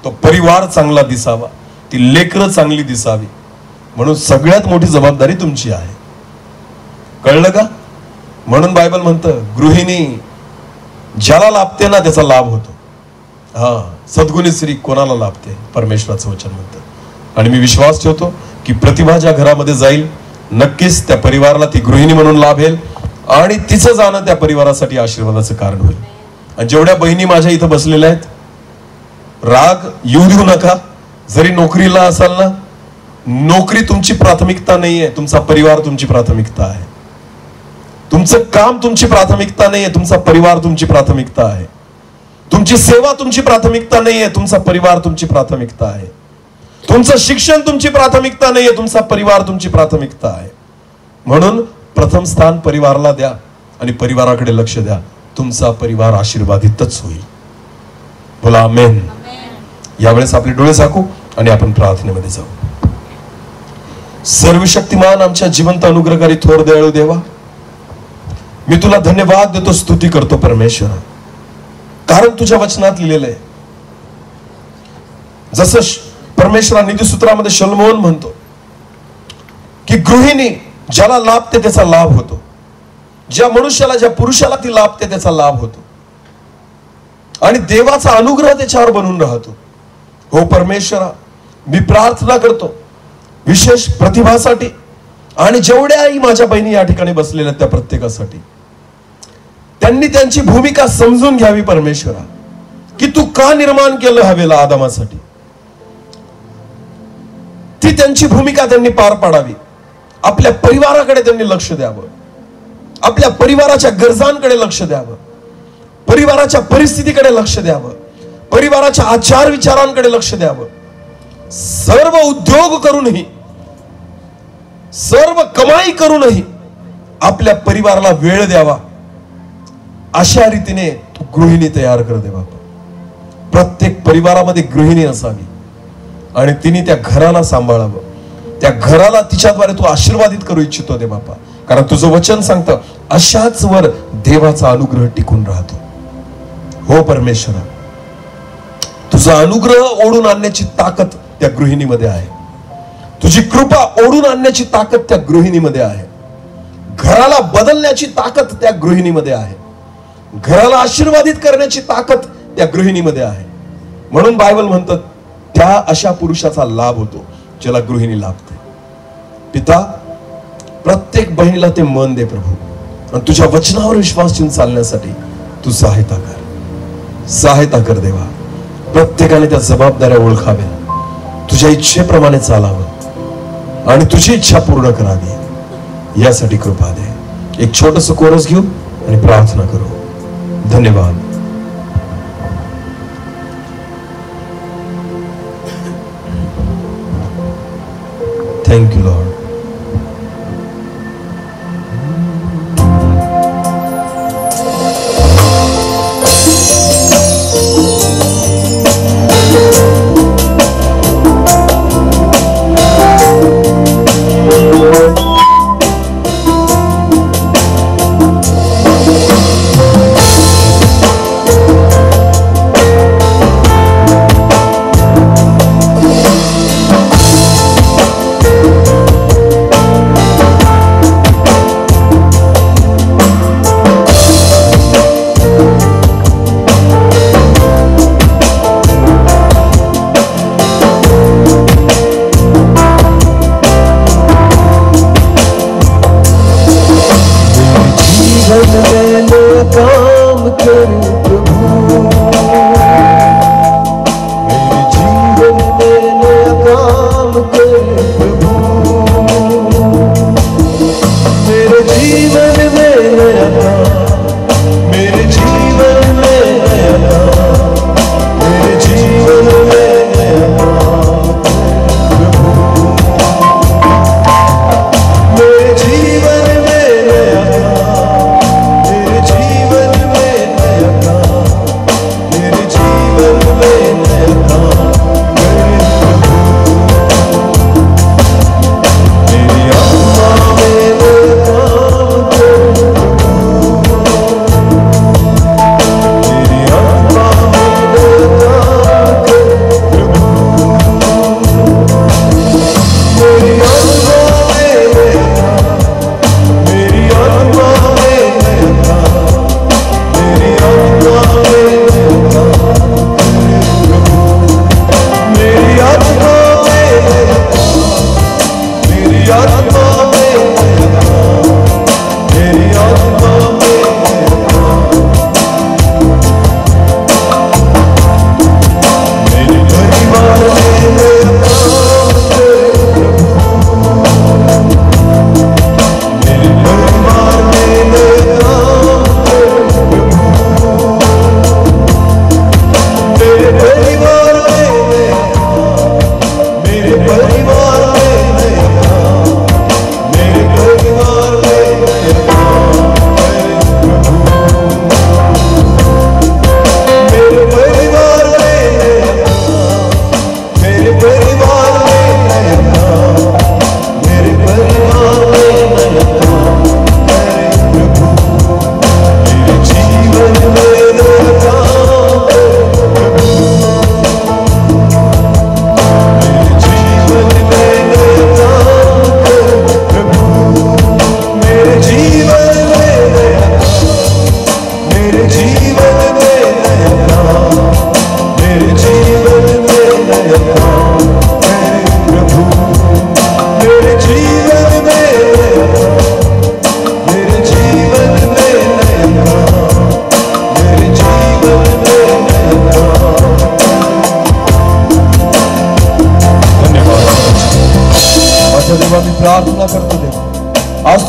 तो परिवार चांगला दिसावा, ती लेकरं चांगली दिसावी. म्हणून सगळ्यात मोठी जबाबदारी तुमची आहे. कळलं का? म्हणून बायबल म्हणतं गृहिणी ज्याला लाभते ना त्याचा लाभ होतो. हा, सद्गुणी स्त्री कोणाला लाभते? परमेश्वराचं वचन म्हणतं. आणि मी विश्वास ठेवतो की प्रतिभा ज्या घरामध्ये जाईल, नक्कीच त्या परिवाराला ती गृहिणी म्हणून लाभेल आणि तिचं जाणं त्या परिवारासाठी आशीर्वादाचं कारण होईल. आणि जेवढ्या बहिणी माझ्या इथं बसलेल्या आहेत, राग येऊ देऊ नका. जरी नोकरीला असाल ना, नोकरी तुमची प्राथमिकता नाहीये, तुमचा परिवार तुमची प्राथमिकता आहे. तुमचं काम तुमची प्राथमिकता नाहीये, तुमचा परिवार तुमची प्राथमिकता आहे. तुमची सेवा तुमची प्राथमिकता नाहीये, तुमचा परिवार तुमची प्राथमिकता आहे. तुमचं शिक्षण तुमची प्राथमिकता नाहीये, तुमचा परिवार तुमची प्राथमिकता आहे. म्हणून प्रथम स्थान परिवाराला द्या आणि परिवाराकडे लक्ष द्या. तुमचा परिवार आशीर्वादितच होईल. बोला आमेन. यावेळेस आपले डोळे झाकू आणि आपण प्रार्थनेमध्ये जाऊ. सर्वशक्तिमान आमच्या जिवंत अनुग्रहकारी थोर दयाळू देवा, मी तुला धन्यवाद देतो, स्तुती करतो परमेश्वर, कारण तुझ्या वचनात लिहिलेलं आहे, जसं परमेश्वरा नीतिसूत्रामध्ये शलोमोन म्हणतो की गृहिणी ज्याला लाभते त्याचा लाभ होतो. ज्या मनुष्याला, ज्या पुरुषाला ती लाभते त्याचा लाभ होतो आणि देवाचा अनुग्रह त्याच्यावर बनून राहतो. हो परमेश्वरा, मी प्रार्थना करतो विशेष प्रतिभासाठी आणि जेवढ्याही माझ्या बहिणी या ठिकाणी बसलेल्या त्या प्रत्येकासाठी. त्यांनी त्यांची भूमिका समजून घ्यावी परमेश्वरा, की तू का निर्माण केलं हवेला आदमासाठी. ती त्यांची भूमिका त्यांनी पार पाडावी. आपल्या परिवाराकडे त्यांनी लक्ष द्यावं, आपल्या परिवाराच्या गरजांकडे लक्ष द्यावं, परिवाराच्या परिस्थितीकडे लक्ष द्यावं, परिवाराच्या आचार विचारांकडे लक्ष द्यावं. सर्व उद्योग करूनही, सर्व कमाई करूनही आपल्या परिवाराला वेळ द्यावा. अशा रीतीने तू गृहिणी तयार कर दे बाबा. प्रत्येक परिवारामध्ये गृहिणी असावी आणि तिने त्या घराला सांभाळावं. त्या घराला तिच्याद्वारे तू आशीर्वादित करू इच्छितो दे बापा. कारण तुझं वचन सांगतं अशाच वर देवाचा अनुग्रह टिकून राहतो. हो परमेश्वरा, तुझा अनुग्रह ओढून आणण्याची ताकद त्या गृहिणीमध्ये आहे. तुझी कृपा ओढून आणण्याची ताकद त्या गृहिणीमध्ये आहे. घराला बदलण्याची ताकद त्या गृहिणीमध्ये आहे. घराला आशीर्वादित करण्याची ताकद त्या गृहिणीमध्ये आहे. म्हणून बायबल म्हणतात त्या अशा पुरुषाचा लाभ होतो ज्याला गृहिणी लाभते. पिता, प्रत्येक बहिणीला ते मन दे प्रभू, आणि तुझ्या वचनावर विश्वास ठेवून चालण्यासाठी तू सहायता कर. सहायता कर देवा. प्रत्येकाने त्या जबाबदाऱ्या ओळखाव्या, तुझ्या इच्छेप्रमाणे चालावं आणि तुझी इच्छा पूर्ण करावी यासाठी कृपा दे. एक छोटस कोरस घेऊ आणि प्रार्थना करू. धन्यवाद. Thank you Lord.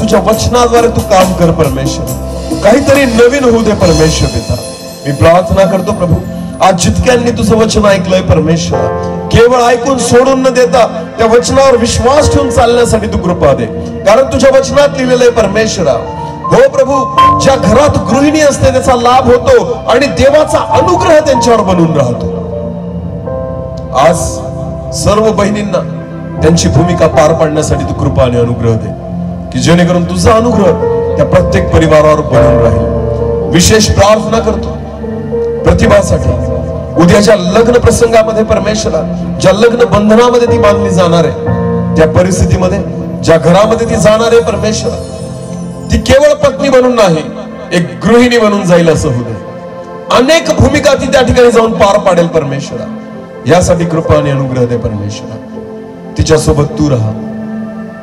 तुझ्या वचनाद्वारे तू काम कर परमेश्वर, काहीतरी नवीन होऊ दे परमेश्वर पिता. मी प्रार्थना करतो प्रभू, आज जितक्यांनी तुझं वचन ऐकलंय परमेश्वर, केवळ ऐकून सोडून न देता त्या वचनावर विश्वास ठेवून चालण्यासाठी तू कृपा दे. कारण तुझ्या वचनात लिहिलेलं आहे परमेश्वरा, हो प्रभू, ज्या घरात गृहिणी असते त्याचा लाभ होतो आणि देवाचा अनुग्रह त्यांच्यावर बनून राहतो. आज सर्व बहिणींना त्यांची भूमिका पार पाडण्यासाठी तू कृपा आणि अनुग्रह दे, की जेणेकरून तुझा अनुग्रह त्या प्रत्येक परिवारावर बनून राहील. विशेष प्रार्थना करतो प्रतिभासाठी, उद्याच्या लग्न प्रसंगामध्ये परमेश्वरा, ज्या लग्न बंधनामध्ये ती बांधली जाणार आहे, त्या परिस्थितीमध्ये ज्या घरामध्ये ती जाणार आहे परमेश्वर, ती केवळ पत्नी बनून नाही, एक गृहिणी बनून जाईल असं होऊ दे. अनेक भूमिका ती त्या ठिकाणी जाऊन पार पाडेल परमेश्वरा. यासाठी कृपा आणि अनुग्रह दे परमेश्वरा. तिच्यासोबत तू राहा,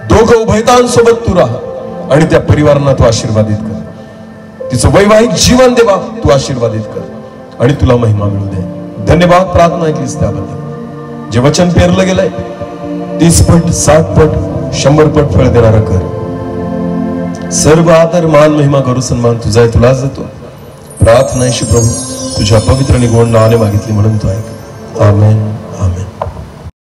दोघं उभयतांसोबत तू राहा आणि त्या परिवारांना तू आशीर्वादित कर. तिचं वैवाहिक जीवन देवा तू आशीर्वादित कर आणि तुला महिमा मिळू दे. धन्यवाद, प्रार्थना ऐकलीस त्याबद्दल. जे वचन पेरलं गेलंय 30 पट 60 पट 100 पट फळ देणारं कर. सर्व आदर मान महिमा करू सन्मान तुझा आहे, तुलाच देतो. प्रार्थना प्रभू तुझ्या पवित्र आणि गोड नावाने मागितली म्हणून तू ऐक. आमेन.